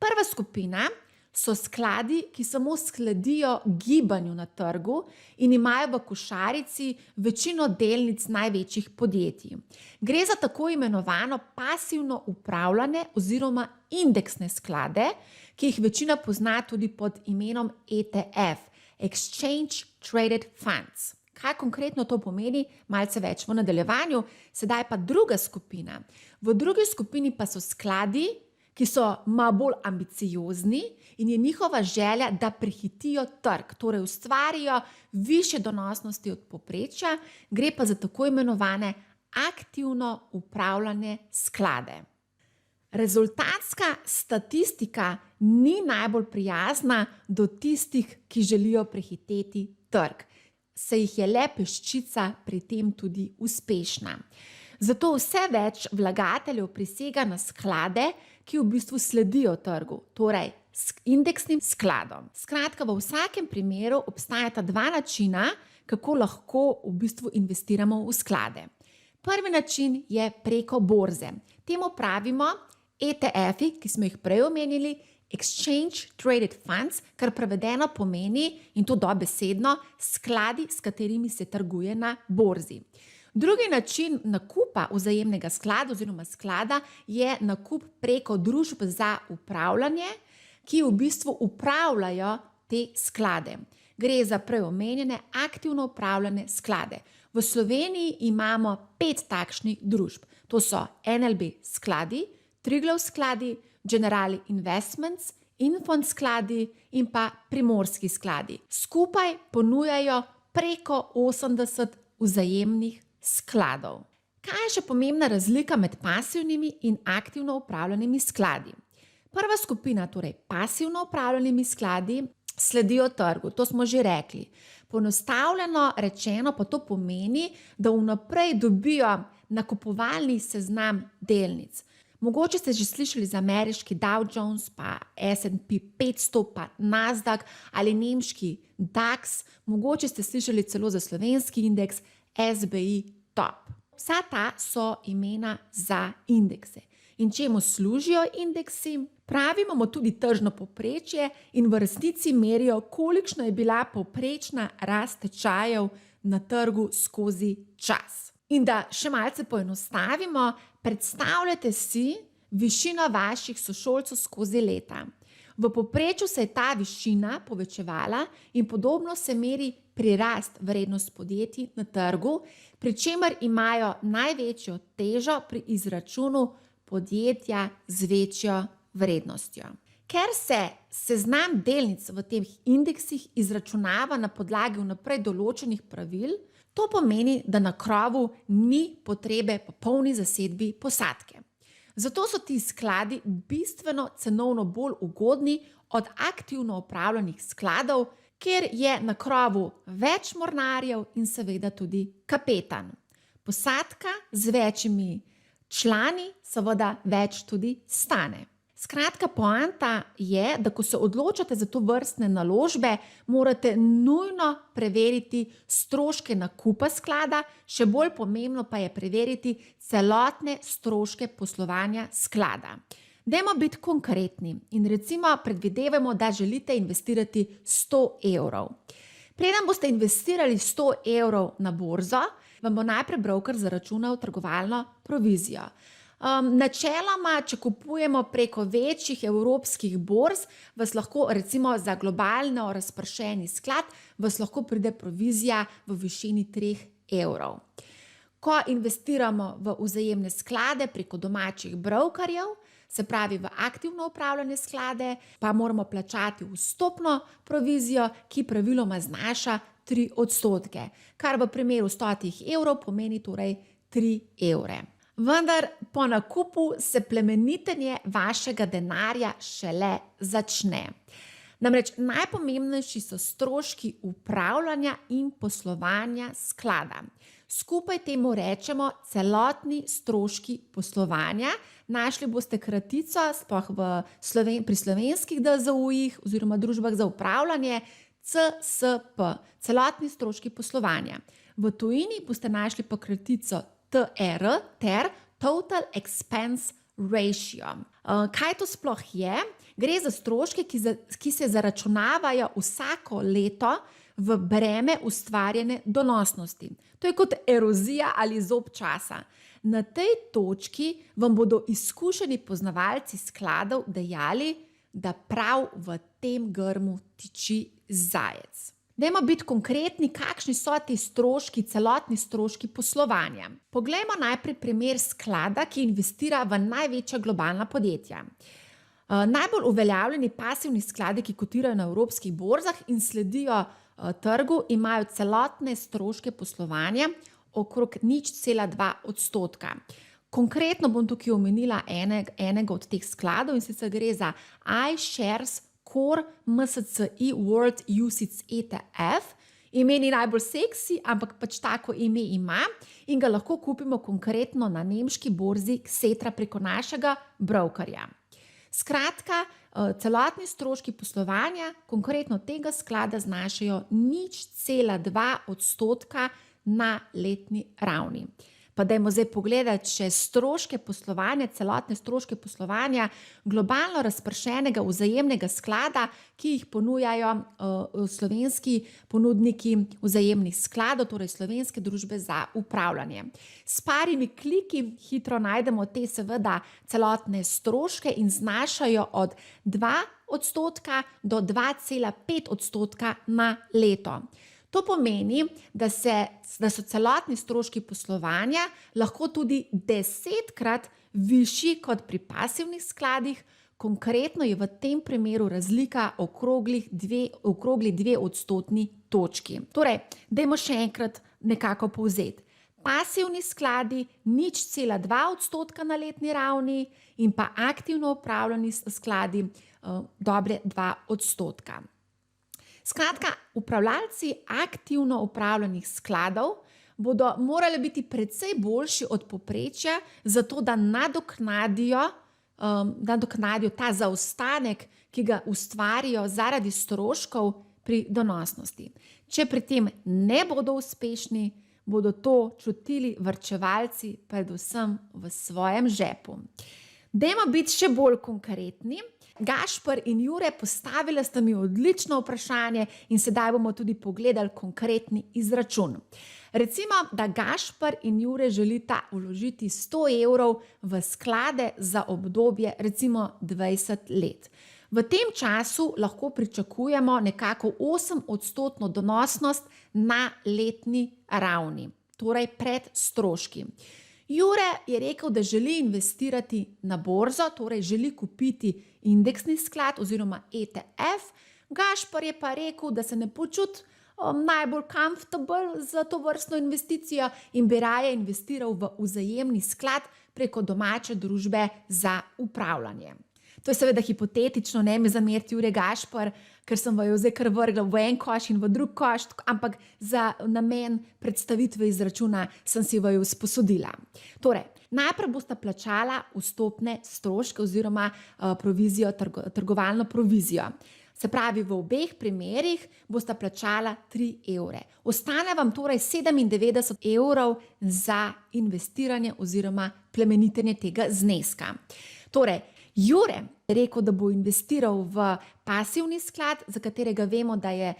Prva skupina so skladi, ki samo sledijo gibanju na trgu in imajo v košarici večino delnic največjih podjetij. Gre za tako imenovano pasivno upravljane oziroma indeksne sklade, ki jih večina pozna tudi pod imenom ETF, Exchange Traded Funds. Kaj konkretno to pomeni, malce več v nadaljevanju, sedaj pa druga skupina. V drugi skupini pa so skladi, ki so malo bolj ambiciozni in je njihova želja, da prehitijo trg, torej ustvarijo višje donosnosti od povprečja, gre pa za tako imenovane aktivno upravljane sklade. Rezultatska statistika ni najbolj prijazna do tistih, ki želijo prehiteti trg. Se jih je le peščica pri tem tudi uspešna. Zato vse več vlagateljev prisega na sklade, ki v bistvu sledijo trgu, torej s indeksnim skladom. Skratka, v vsakem primeru obstajata dva načina, kako lahko v bistvu investiramo v sklade. Prvi način je preko borze. Temu pravimo ETF-i, ki smo jih prej omenili, Exchange Traded Funds, kar prevedeno pomeni, in to dobesedno, skladi, s katerimi se trguje na borzi. Drugi način nakupa vzajemnega sklada oziroma sklada je nakup preko družb za upravljanje, ki v bistvu upravljajo te sklade. Gre za prej omenjene aktivno upravljane sklade. V Sloveniji imamo 5 takšnih družb. To so NLB skladi, Triglav skladi, Generali Investments, Infond skladi in pa Primorski skladi. Skupaj ponujajo preko 80 vzajemnih skladov. Kaj je še pomembna razlika med pasivnimi in aktivno upravljanimi skladi? Prva skupina, torej pasivno upravljanimi skladi, sledijo trgu, to smo že rekli. Poenostavljeno rečeno pa to pomeni, da vnaprej dobijo nakupovalni seznam delnic. Mogoče ste že slišali za ameriški Dow Jones, pa S&P 500, pa Nasdaq ali nemški DAX, mogoče ste slišali celo za slovenski indeks SBI Top. Vsa ta so imena za indekse. In čemu služijo indeksi? Pravimo mu tudi tržno povprečje in v resnici merijo, kolikšna je bila povprečna rast tečajev na trgu skozi čas. In da še malce poenostavimo, predstavljajte si višino vaših sošolcev skozi leta. V povprečju se je ta višina povečevala in podobno se meri prirast vrednost podjetij na trgu, pri čemer imajo največjo težo pri izračunu podjetja z večjo vrednostjo. Ker se seznam delnic v teh indeksih izračunava na podlagi vnaprej določenih pravil, to pomeni, da na krovu ni potrebe po polni zasedbi posadke. Zato so ti skladi bistveno cenovno bolj ugodni od aktivno upravljanih skladov, kjer je na krovu več mornarjev in seveda tudi kapetan. Posadka z večjimi člani seveda več tudi stane. Skratka, poanta je, da ko se odločate za to vrstne naložbe, morate nujno preveriti stroške nakupa sklada, še bolj pomembno pa je preveriti celotne stroške poslovanja sklada. Dajmo biti konkretni in recimo predvidevamo, da želite investirati 100 evrov. Preden boste investirali 100 evrov na borzo, vam bo najprej broker zaračunal trgovalno provizijo. Načeloma, če kupujemo preko večjih evropskih borz, vas lahko recimo za globalno razpršeni sklad, vas lahko pride provizija v višini 3 evrov. Ko investiramo v vzajemne sklade preko domačih brokerjev, se pravi v aktivno upravljane sklade, pa moramo plačati vstopno provizijo, ki praviloma znaša 3%, kar v primeru 100 evrov pomeni torej 3 evre. Vendar po nakupu se plemenitenje vašega denarja šele začne. Namreč najpomembnejši so stroški upravljanja in poslovanja sklada. Skupaj temu rečemo celotni stroški poslovanja. Našli boste kratico sploh pri slovenskih DZU-jih oziroma družbah za upravljanje CSP, celotni stroški poslovanja. V tujini boste našli pa kratico TR, ter Total Expense Ratio. Kaj to sploh je? Gre za stroške, ki se zaračunavajo vsako leto v breme ustvarjene donosnosti. To je kot erozija ali zob časa. Na tej točki vam bodo izkušeni poznavalci skladov dejali, da prav v tem grmu tiči zajec. Dajmo biti konkretni, kakšni so ti stroški, celotni stroški poslovanja. Poglejmo najprej primer sklada, ki investira v največja globalna podjetja. Najbolj uveljavljeni pasivni skladi, ki kotirajo na evropskih borzah in sledijo trgu, imajo celotne stroške poslovanja okrog 0,2 odstotka. Konkretno bom tukaj omenila enega od teh skladov, in sicer gre za iShares Core MSCI World UCITS ETF. Ime ni najbolj seksi, ampak pač tako ime ima in ga lahko kupimo konkretno na nemški borzi Xetra preko našega brokerja. Skratka, celotni stroški poslovanja konkretno tega sklada znašajo 0,2 odstotka na letni ravni. Pa dajmo zdaj pogledati še stroške poslovanja, celotne stroške poslovanja globalno razpršenega vzajemnega sklada, ki jih ponujajo slovenski ponudniki vzajemnih skladov, torej slovenske družbe za upravljanje. S parimi kliki hitro najdemo te seveda celotne stroške in znašajo od 2 odstotka do 2,5 odstotka na leto. To pomeni, da so celotni stroški poslovanja lahko tudi 10-krat višji kot pri pasivnih skladih, konkretno je v tem primeru razlika okrogli 2 odstotni točki. Torej, dajmo še enkrat nekako povzeti. Pasivni skladi 0,2 odstotka na letni ravni in pa aktivno upravljani skladi dobre 2 odstotka. Skratka, upravljalci aktivno upravljanih skladov bodo morali biti precej boljši od povprečja, zato da nadoknadijo ta zaostanek, ki ga ustvarijo zaradi stroškov pri donosnosti. Če pri tem ne bodo uspešni, bodo to čutili varčevalci predvsem v svojem žepu. Dajmo biti še bolj konkretni. Gašper in Jure, postavili ste mi odlično vprašanje in sedaj bomo tudi pogledali konkretni izračun. Recimo, da Gašper in Jure želita vložiti 100 evrov v sklade za obdobje recimo 20 let. V tem času lahko pričakujemo nekako 8-odstotno donosnost na letni ravni, torej pred stroški. Jure je rekel, da želi investirati na borzo, torej želi kupiti indeksni sklad oziroma ETF. Gašper je pa rekel, da se ne počuti najbolj comfortable za to vrstno investicijo in bi raje investiral v vzajemni sklad preko domače družbe za upravljanje. To je seveda hipotetično, ne mi zameriti, Jure, Gašper, ker sem vaju zdaj kar vrgla v en koš in v drug koš, ampak za namen predstavitve izračuna sem si vaju sposodila. Torej, najprej bosta plačala vstopne stroške oziroma trgovalno provizijo. Se pravi, v obeh primerih bosta plačala 3 evre. Ostane vam torej 97 evrov za investiranje oziroma plemenitenje tega zneska. Torej, Jure je rekel, da bo investiral v pasivni sklad, za katerega vemo, da je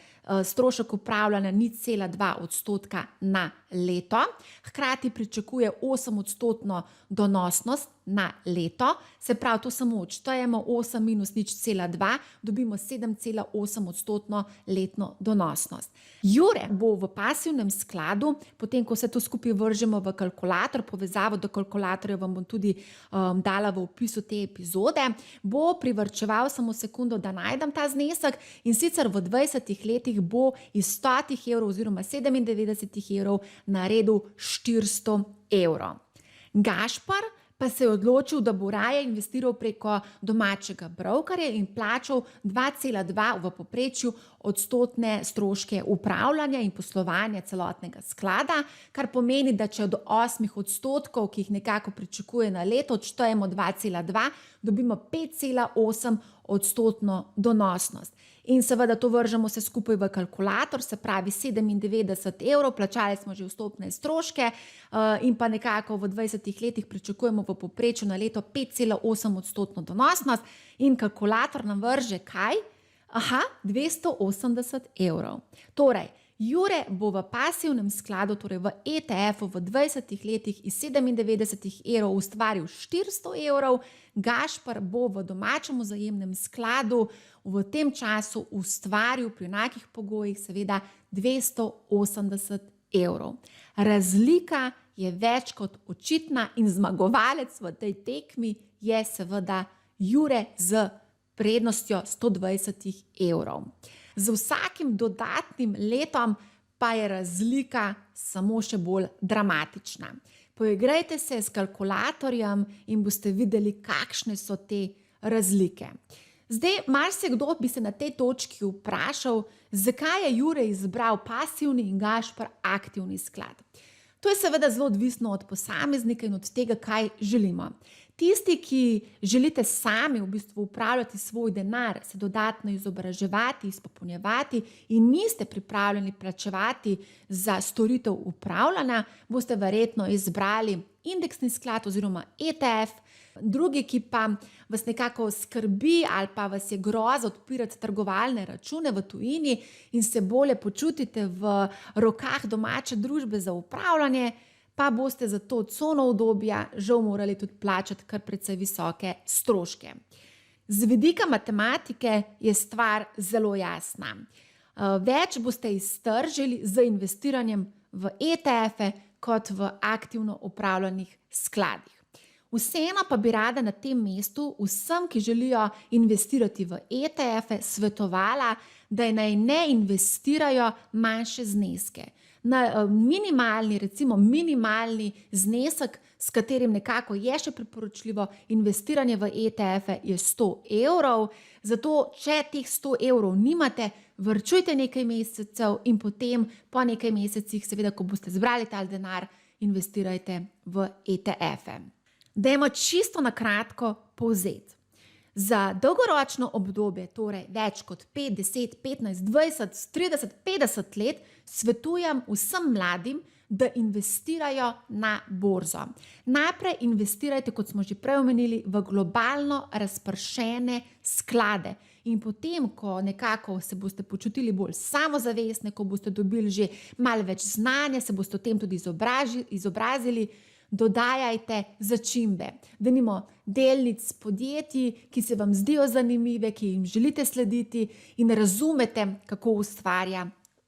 strošek upravljanja 0,2 odstotka na leto. Hkrati pričakuje 8-odstotno donosnost na leto. Se pravi, to samo odštejemo 8 minus 0,2, dobimo 7,8 odstotno letno donosnost. Jure bo v pasivnem skladu, potem ko vse to skupaj vržemo v kalkulator, povezavo do kalkulatorja vam bom tudi dala v opisu te epizode, bo privarčeval samo sekundo, da najdem ta znesek, in sicer v 20 letih bo iz 100 evrov oziroma 97 evrov naredil 400 evrov. Gašper pa se je odločil, da bo raje investiral preko domačega brokerja in plačal 2,2 v povprečju odstotne stroške upravljanja in poslovanja celotnega sklada, kar pomeni, da če od 8 odstotkov, ki jih nekako pričakuje na leto, odštejemo 2,2, dobimo 5,8 odstotno donosnost. In seveda to vržemo vse skupaj v kalkulator, se pravi 97 evrov, plačali smo že vstopne stroške in pa nekako v 20 letih pričakujemo v povprečju na leto 5,8 odstotno donosnost in kalkulator nam vrže kaj? 280 evrov. Torej, Jure bo v pasivnem skladu, torej v ETF-u v 20 letih iz 97 evrov ustvaril 400 evrov, Gašper bo v domačem vzajemnem skladu v tem času ustvaril pri enakih pogojih seveda 280 evrov. Razlika je več kot očitna in zmagovalec v tej tekmi je seveda Jure z prednostjo 120 evrov. Z vsakim dodatnim letom pa je razlika samo še bolj dramatična. Poigrajte se s kalkulatorjem in boste videli, kakšne so te razlike. Zdaj, marsikdo bi se na tej točki vprašal, zakaj je Jure izbral pasivni in Gašper aktivni sklad. To je seveda zelo odvisno od posameznika in od tega, kaj želimo. Tisti, ki želite sami v bistvu upravljati svoj denar, se dodatno izobraževati, izpopolnjevati in niste pripravljeni plačevati za storitev upravljanja, boste verjetno izbrali indeksni sklad oziroma ETF. Drugi, ki pa vas nekako skrbi ali pa vas je groza odpirati trgovalne račune v tujini in se bolje počutite v rokah domače družbe za upravljanje, pa boste za to cono udobja žal morali tudi plačati kar precej visoke stroške. Z vidika matematike je stvar zelo jasna. Več boste iztržili z investiranjem v ETF-e kot v aktivno upravljanih skladih. Vseeno pa bi rada na tem mestu vsem, ki želijo investirati v ETF-e, svetovala, da naj ne investirajo manjše zneske. Na minimalni znesek, s katerim nekako je še priporočljivo investiranje v ETF-e, je 100 evrov. Zato, če teh 100 evrov nimate, varčujte nekaj mesecev in potem po nekaj mesecih, seveda, ko boste zbrali ta denar, investirajte v ETF-e. Dajmo čisto na kratko povzeti. Za dolgoročno obdobje, torej več kot 5, 10, 15, 20, 30, 50 let, svetujem vsem mladim, da investirajo na borzo. Najprej investirajte, kot smo že prej omenili, v globalno razpršene sklade. In potem, ko nekako se boste počutili bolj samozavestne, ko boste dobili že malo več znanja, se boste o tem tudi izobrazili, dodajajte začimbe. Denimo delnic podjetij, ki se vam zdijo zanimive, ki jim želite slediti in razumete, kako ustvarja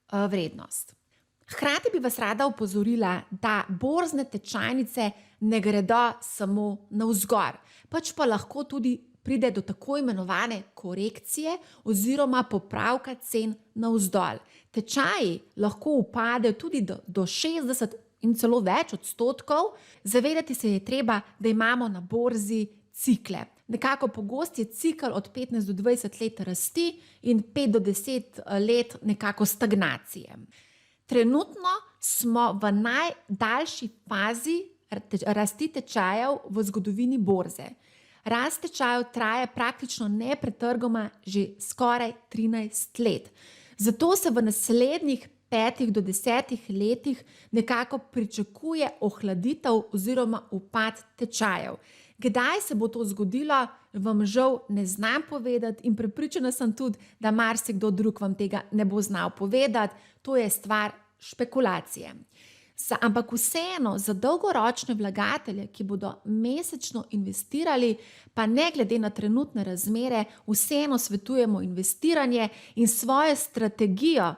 vrednost. Hkrati bi vas rada opozorila, da borzne tečajnice ne gredo samo navzgor, pač pa lahko tudi pride do tako imenovane korekcije oziroma popravka cen navzdol. Tečaji lahko upadejo tudi do 60 in celo več odstotkov. Zavedati se je treba, da imamo na borzi cikle. Nekako pogost je cikel od 15 do 20 let rasti in 5 do 10 let nekako stagnacije. Trenutno smo v najdaljši fazi rasti tečajev v zgodovini borze. Rast tečajev traja praktično nepretrgoma že skoraj 13 let. Zato se v naslednjih 5 do 10 letih nekako pričakuje ohladitev oziroma upad tečajev. Kdaj se bo to zgodilo, vam žal ne znam povedati in prepričana sem tudi, da marsikdo drug vam tega ne bo znal povedati. To je stvar špekulacije. Ampak vseeno za dolgoročne vlagatelje, ki bodo mesečno investirali, pa ne glede na trenutne razmere, vseeno svetujemo investiranje in svojo strategijo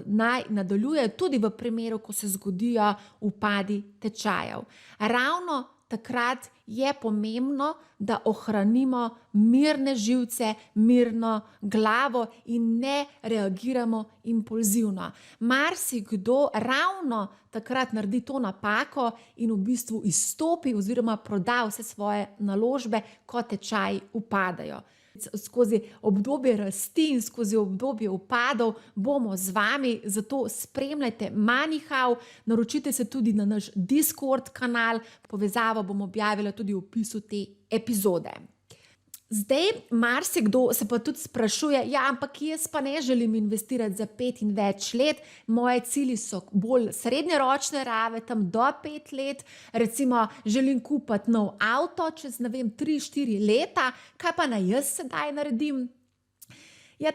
naj nadaljuje tudi v primeru, ko se zgodijo upadi tečajev. Ravno takrat je pomembno, da ohranimo mirne živce, mirno glavo in ne reagiramo impulzivno. Marsikdo ravno takrat naredi to napako in v bistvu izstopi oziroma proda vse svoje naložbe, ko tečaji upadajo. Skozi obdobje rasti in skozi obdobje upadov bomo z vami, zato spremljajte MoneyHow, naročite se tudi na naš Discord kanal, povezavo bom objavila tudi v opisu te epizode. Zdaj, marsikdo se pa tudi sprašuje, ampak jaz pa ne želim investirati za 5 in več let, moje cilji so bolj srednjeročne narave, tam do 5 let, recimo želim kupiti nov avto čez 3-4 leta, kaj pa naj jaz sedaj naredim?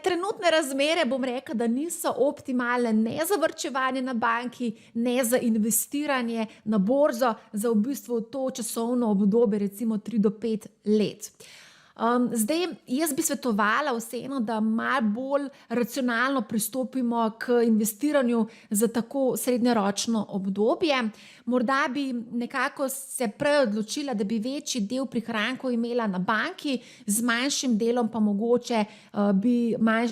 Trenutne razmere, bom rekla, da niso optimalne ne za varčevanje na banki, ne za investiranje na borzo, za v bistvu to časovno obdobje, recimo 3 do 5 let. Zdaj, jaz bi svetovala vseeno, da malo bolj racionalno pristopimo k investiranju za tako srednjeročno obdobje. Morda bi nekako se prej odločila, da bi večji del prihrankov imela na banki, z manjšim delom pa mogoče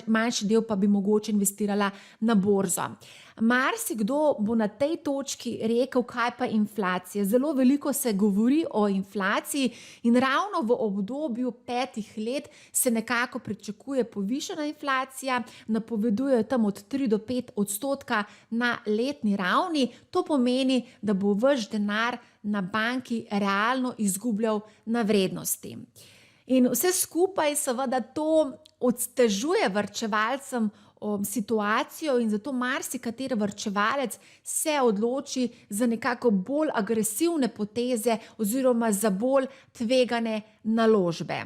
manjši del pa bi mogoče investirala na borzo. Marsikdo bo na tej točki rekel, kaj pa inflacija. Zelo veliko se govori o inflaciji in ravno v obdobju 5 let se nekako pričakuje povišana inflacija, napovedujejo tam od 3 do 5% na letni ravni. To pomeni, da bo vaš denar na banki realno izgubljal na vrednosti. In vse skupaj seveda to otežuje varčevalcem situacijo in zato marsikateri varčevalec se odloči za nekako bolj agresivne poteze oziroma za bolj tvegane naložbe.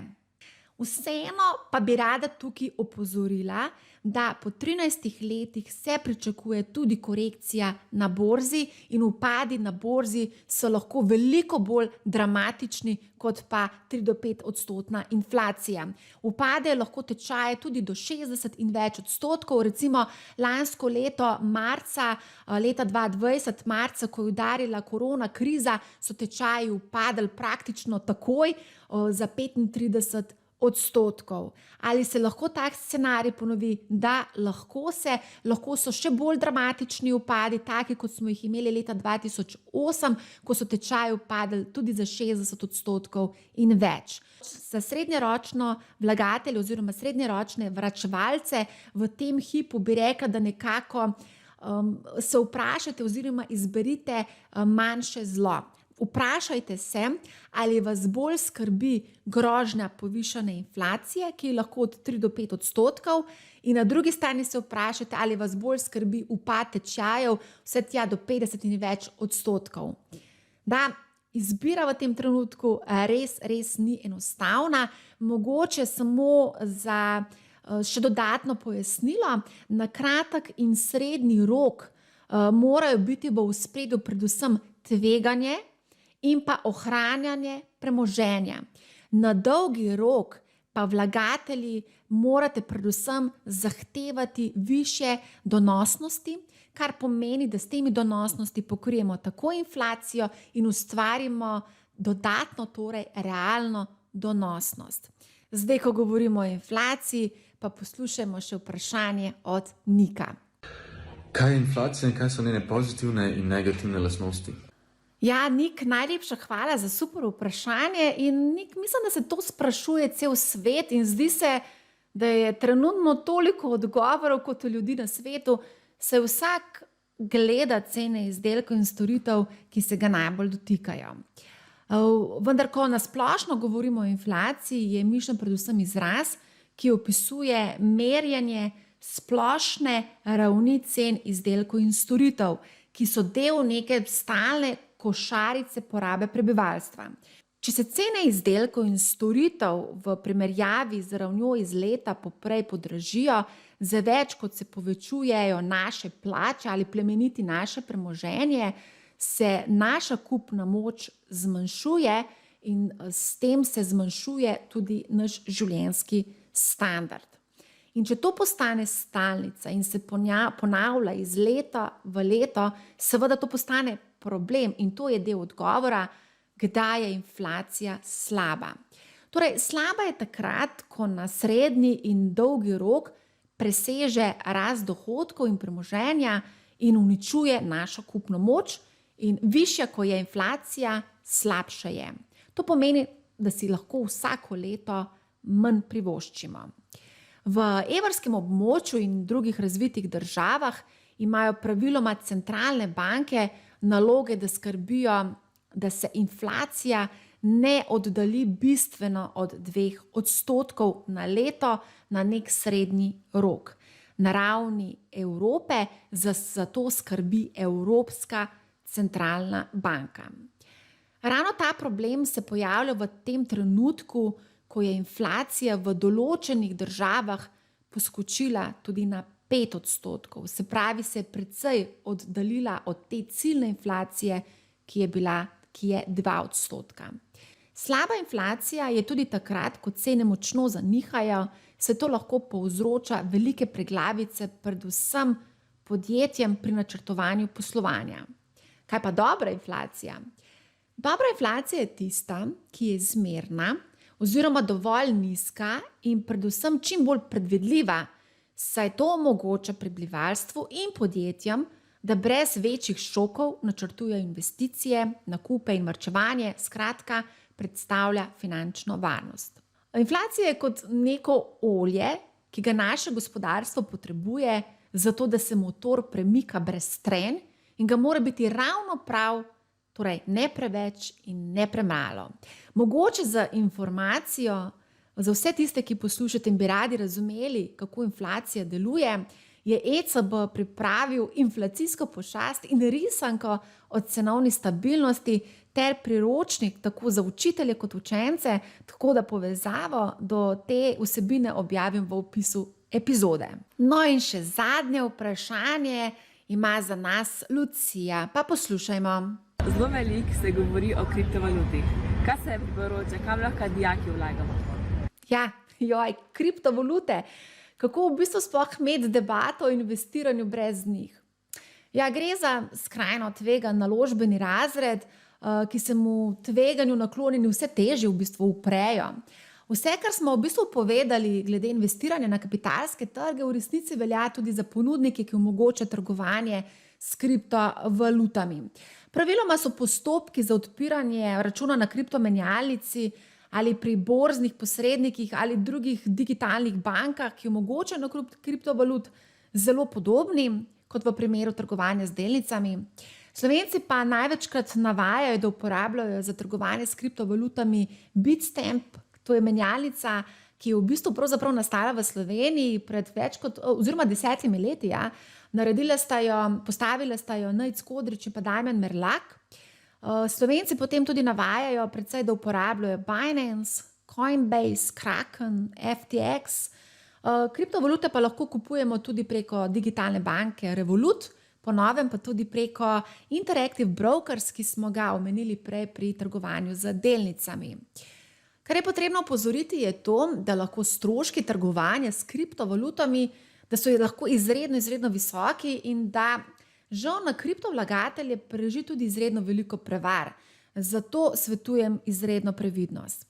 Vseeno pa bi rada tukaj opozorila, da po 13 letih se pričakuje tudi korekcija na borzi in upadi na borzi so lahko veliko bolj dramatični kot pa 3 do 5% inflacija. Upadejo lahko tečaje tudi do 60 in več odstotkov, recimo lansko leto marca, leta 2020 marca, ko je udarila korona kriza, so tečaji upadli praktično takoj za 35%. Ali se lahko tak scenarij ponovi? Da, lahko so še bolj dramatični upadi, taki kot smo jih imeli leta 2008, ko so tečaji upadli tudi za 60% in več. Za srednjeročno vlagatelje oziroma srednjeročne vračevalce v tem hipu bi rekla, da nekako se vprašajte oziroma izberite manjše zlo. Vprašajte se, ali vas bolj skrbi grožnja povišane inflacije, ki je lahko od 3 do 5%, in na drugi strani se vprašajte, ali vas bolj skrbi upad tečajev vse tja do 50 in več odstotkov. Da, izbira v tem trenutku res ni enostavna. Mogoče samo za še dodatno pojasnilo, na kratek in srednji rok morajo biti v ospredju predvsem tveganje in pa ohranjanje premoženja. Na dolgi rok pa vlagatelji morate predvsem zahtevati višje donosnosti, kar pomeni, da s temi donosnosti pokrijemo tako inflacijo in ustvarimo dodatno, torej realno donosnost. Zdaj, ko govorimo o inflaciji, pa poslušajmo še vprašanje od Nika. Kaj je inflacija in kaj so njene pozitivne in negativne lastnosti? Ja, Nik, najlepša hvala za super vprašanje in Nik, mislim, da se to sprašuje cel svet in zdi se, da je trenutno toliko odgovorov kot ljudi na svetu, se vsak gleda cene izdelkov in storitev, ki se ga najbolj dotikajo. Vendar, ko nasplošno govorimo o inflaciji, je mišljen predvsem izraz, ki opisuje merjenje splošne ravni cen izdelkov in storitev, ki so del neke stalne košarice porabe prebivalstva. Če se cene izdelkov in storitev v primerjavi z ravnjo iz leta poprej podražijo, za več kot se povečujejo naše plače ali plemeniti naše premoženje, se naša kupna moč zmanjšuje in s tem se zmanjšuje tudi naš življenjski standard. In če to postane stalnica in se ponavlja iz leta v leto, seveda to postane problem in to je del odgovora, kdaj je inflacija slaba. Torej, slaba je takrat, ko na srednji in dolgi rok preseže rast dohodkov in premoženja in uničuje našo kupno moč, in višja, ko je inflacija, slabša je. To pomeni, da si lahko vsako leto manj privoščimo. V evrskem območju in drugih razvitih državah imajo praviloma centralne banke naloge, da skrbijo, da se inflacija ne oddalji bistveno od 2% na leto na nek srednji rok. Na ravni Evrope za to skrbi Evropska centralna banka. Ravno ta problem se pojavlja v tem trenutku, ko je inflacija v določenih državah poskočila tudi na 5%. Se pravi, se je precej oddaljila od te ciljne inflacije, ki je 2%. Slaba inflacija je tudi takrat, ko cene močno zanihajo, se to lahko povzroča velike preglavice, predvsem podjetjem pri načrtovanju poslovanja. Kaj pa dobra inflacija? Dobra inflacija je tista, ki je zmerna oziroma dovolj nizka in predvsem čim bolj predvidljiva, saj to omogoča prebivalstvu in podjetjem, da brez večjih šokov načrtujejo investicije, nakupe in varčevanje, skratka, predstavlja finančno varnost. Inflacija je kot neko olje, ki ga naše gospodarstvo potrebuje, zato da se motor premika brez trenj in ga mora biti ravno prav, torej ne preveč in ne premalo. Mogoče za informacijo, za vse tiste, ki poslušate in bi radi razumeli, kako inflacija deluje, je ECB pripravil inflacijsko pošast in risanko o cenovni stabilnosti ter priročnik tako za učitelje kot učence, tako da povezavo do te vsebine objavim v opisu epizode. No in še zadnje vprašanje ima za nas Lucija, pa poslušajmo. Zelo veliko se govori o kriptovalutih. Kaj se priporoča, kam lahko dijaki vlagamo? Ja, kriptovalute. Kako v bistvu sploh imeti debato o investiranju brez njih? Ja, gre za skrajno tvegan naložbeni razred, ki se mu tveganju naklonjeni vse težje v bistvu uprejo. Vse, kar smo v bistvu povedali glede investiranja na kapitalske trge, v resnici velja tudi za ponudnike, ki omogočajo trgovanje s kriptovalutami. Praviloma so postopki za odpiranje računa na kriptomenjalnici ali pri borznih posrednikih ali drugih digitalnih bankah, ki omogočajo nakup kriptovalut, zelo podobni kot v primeru trgovanja z delnicami. Slovenci pa največkrat navajajo, da uporabljajo za trgovanje s kriptovalutami Bitstamp, to je menjalnica, ki je v bistvu pravzaprav nastala v Sloveniji pred več kot, oziroma 10 leti. Ja. Postavila sta jo Nejc Kodrič in pa Damjan Merlak. Slovenci potem tudi navajajo predvsej, da uporabljajo Binance, Coinbase, Kraken, FTX. Kriptovalute pa lahko kupujemo tudi preko digitalne banke Revolut, po novem pa tudi preko Interactive Brokers, ki smo ga omenili prej pri trgovanju z delnicami. Kar je potrebno opozoriti je to, da lahko stroški trgovanja s kriptovalutami, da so lahko izredno visoki in da žal na kriptovlagatelje preži tudi izredno veliko prevar. Zato svetujem izredno previdnost.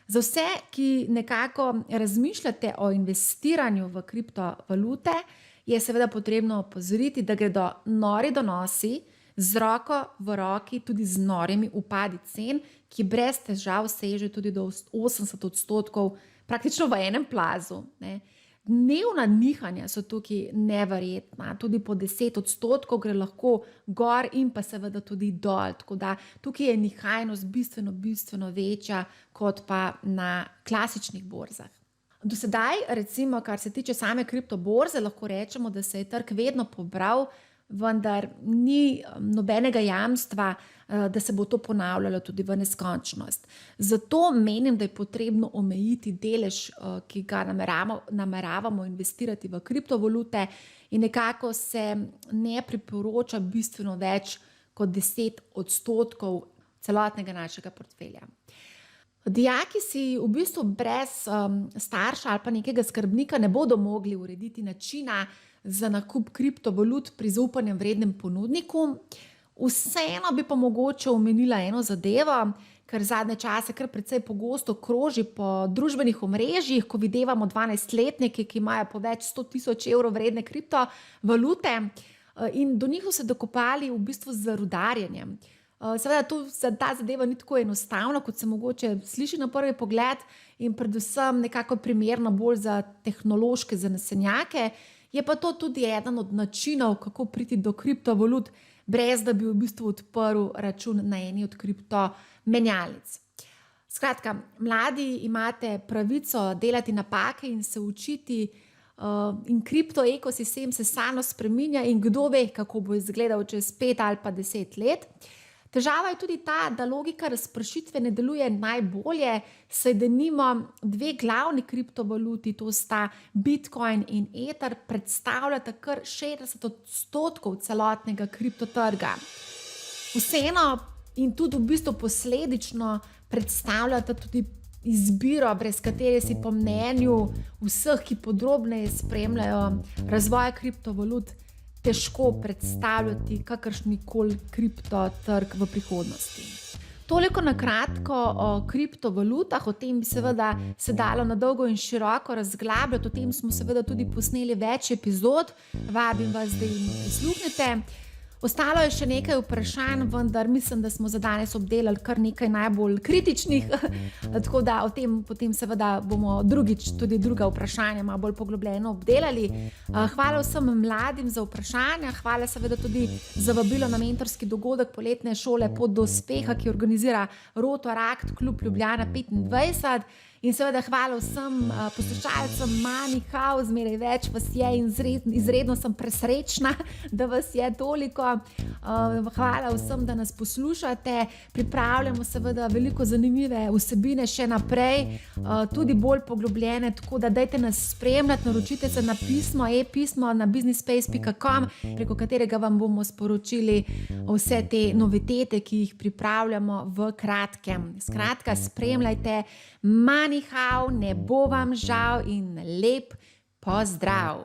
Za vse, ki nekako razmišljate o investiranju v kriptovalute, je seveda potrebno opozoriti, da gredo nori donosi z roko v roki tudi z norimi upadi cen, ki brez težav seže tudi do 80%, praktično v enem plazu. Dnevna nihanja so tukaj neverjetna, tudi po 10% gre lahko gor in pa seveda tudi dol, tako da tukaj je nihajnost bistveno večja kot pa na klasičnih borzah. Do sedaj, recimo, kar se tiče same kriptoborze, lahko rečemo, da se je trg vedno pobral, vendar ni nobenega jamstva, da se bo to ponavljalo tudi v neskončnost. Zato menim, da je potrebno omejiti delež, ki ga nameravamo investirati v kriptovalute in nekako se ne priporoča bistveno več kot 10% celotnega našega portfelja. Dijaki si v bistvu brez starša ali pa nekega skrbnika ne bodo mogli urediti načina za nakup kriptovalut pri zaupanjem vrednem ponudniku. Vseeno bi pa mogoče omenila eno zadevo, ker zadnje čase kar precej pogosto kroži po družbenih omrežjih, ko videvamo 12-letnike, ki imajo po več 100.000 evrov vredne kriptovalute in do njih so se dokopali v bistvu z rudarjenjem. Seveda ta zadeva ni tako enostavna, kot se mogoče sliši na prvi pogled in predvsem nekako primerno bolj za tehnološke zanesenjake, je pa to tudi eden od načinov, kako priti do kriptovalut, brez da bi v bistvu odprl račun na eni od kriptomenjalnic. Skratka, mladi imate pravico delati napake in se učiti in kriptoekosistem se stalno spreminja in kdo ve, kako bo izgledal čez 5 ali pa 10 let. Težava je tudi ta, da logika razpršitve ne deluje najbolje, saj denimo dve glavni kriptovaluti, to sta Bitcoin in Ether, predstavljata kar 60% celotnega kriptotrga. Vseeno in tudi v bistvu posledično predstavljata tudi izbiro, brez katere si po mnenju vseh, ki podrobneje spremljajo razvoj kriptovalut, težko predstavljati kakršnikoli kriptotrg v prihodnosti. Toliko na kratko o kriptovalutah, o tem bi seveda se dalo na dolgo in široko razglabljati, o tem smo seveda tudi posneli več epizod, vabim vas, da jim prisluhnete. Ostalo je še nekaj vprašanj, vendar mislim, da smo za danes obdelali kar nekaj najbolj kritičnih, tako da o tem potem seveda bomo drugič tudi druga vprašanja malo bolj poglobljeno obdelali. Hvala vsem mladim za vprašanja, hvala seveda tudi za vabilo na mentorski dogodek poletne šole Pot do uspeha, ki organizira Rotaract Klub Ljubljana 25. In seveda hvala vsem poslušalcem Moneyhow, zmeraj več vas je in izredno sem presrečna, da vas je toliko. Hvala vsem, da nas poslušate. Pripravljamo seveda veliko zanimive vsebine še naprej, tudi bolj poglobljene, tako da dajte nas spremljati, naročite se na pismo, e-pismo na businessspace.com, preko katerega vam bomo sporočili vse te novitete, ki jih pripravljamo v kratkem. Skratka, spremljajte Moneyhow, ne bo vam žal in lep pozdrav!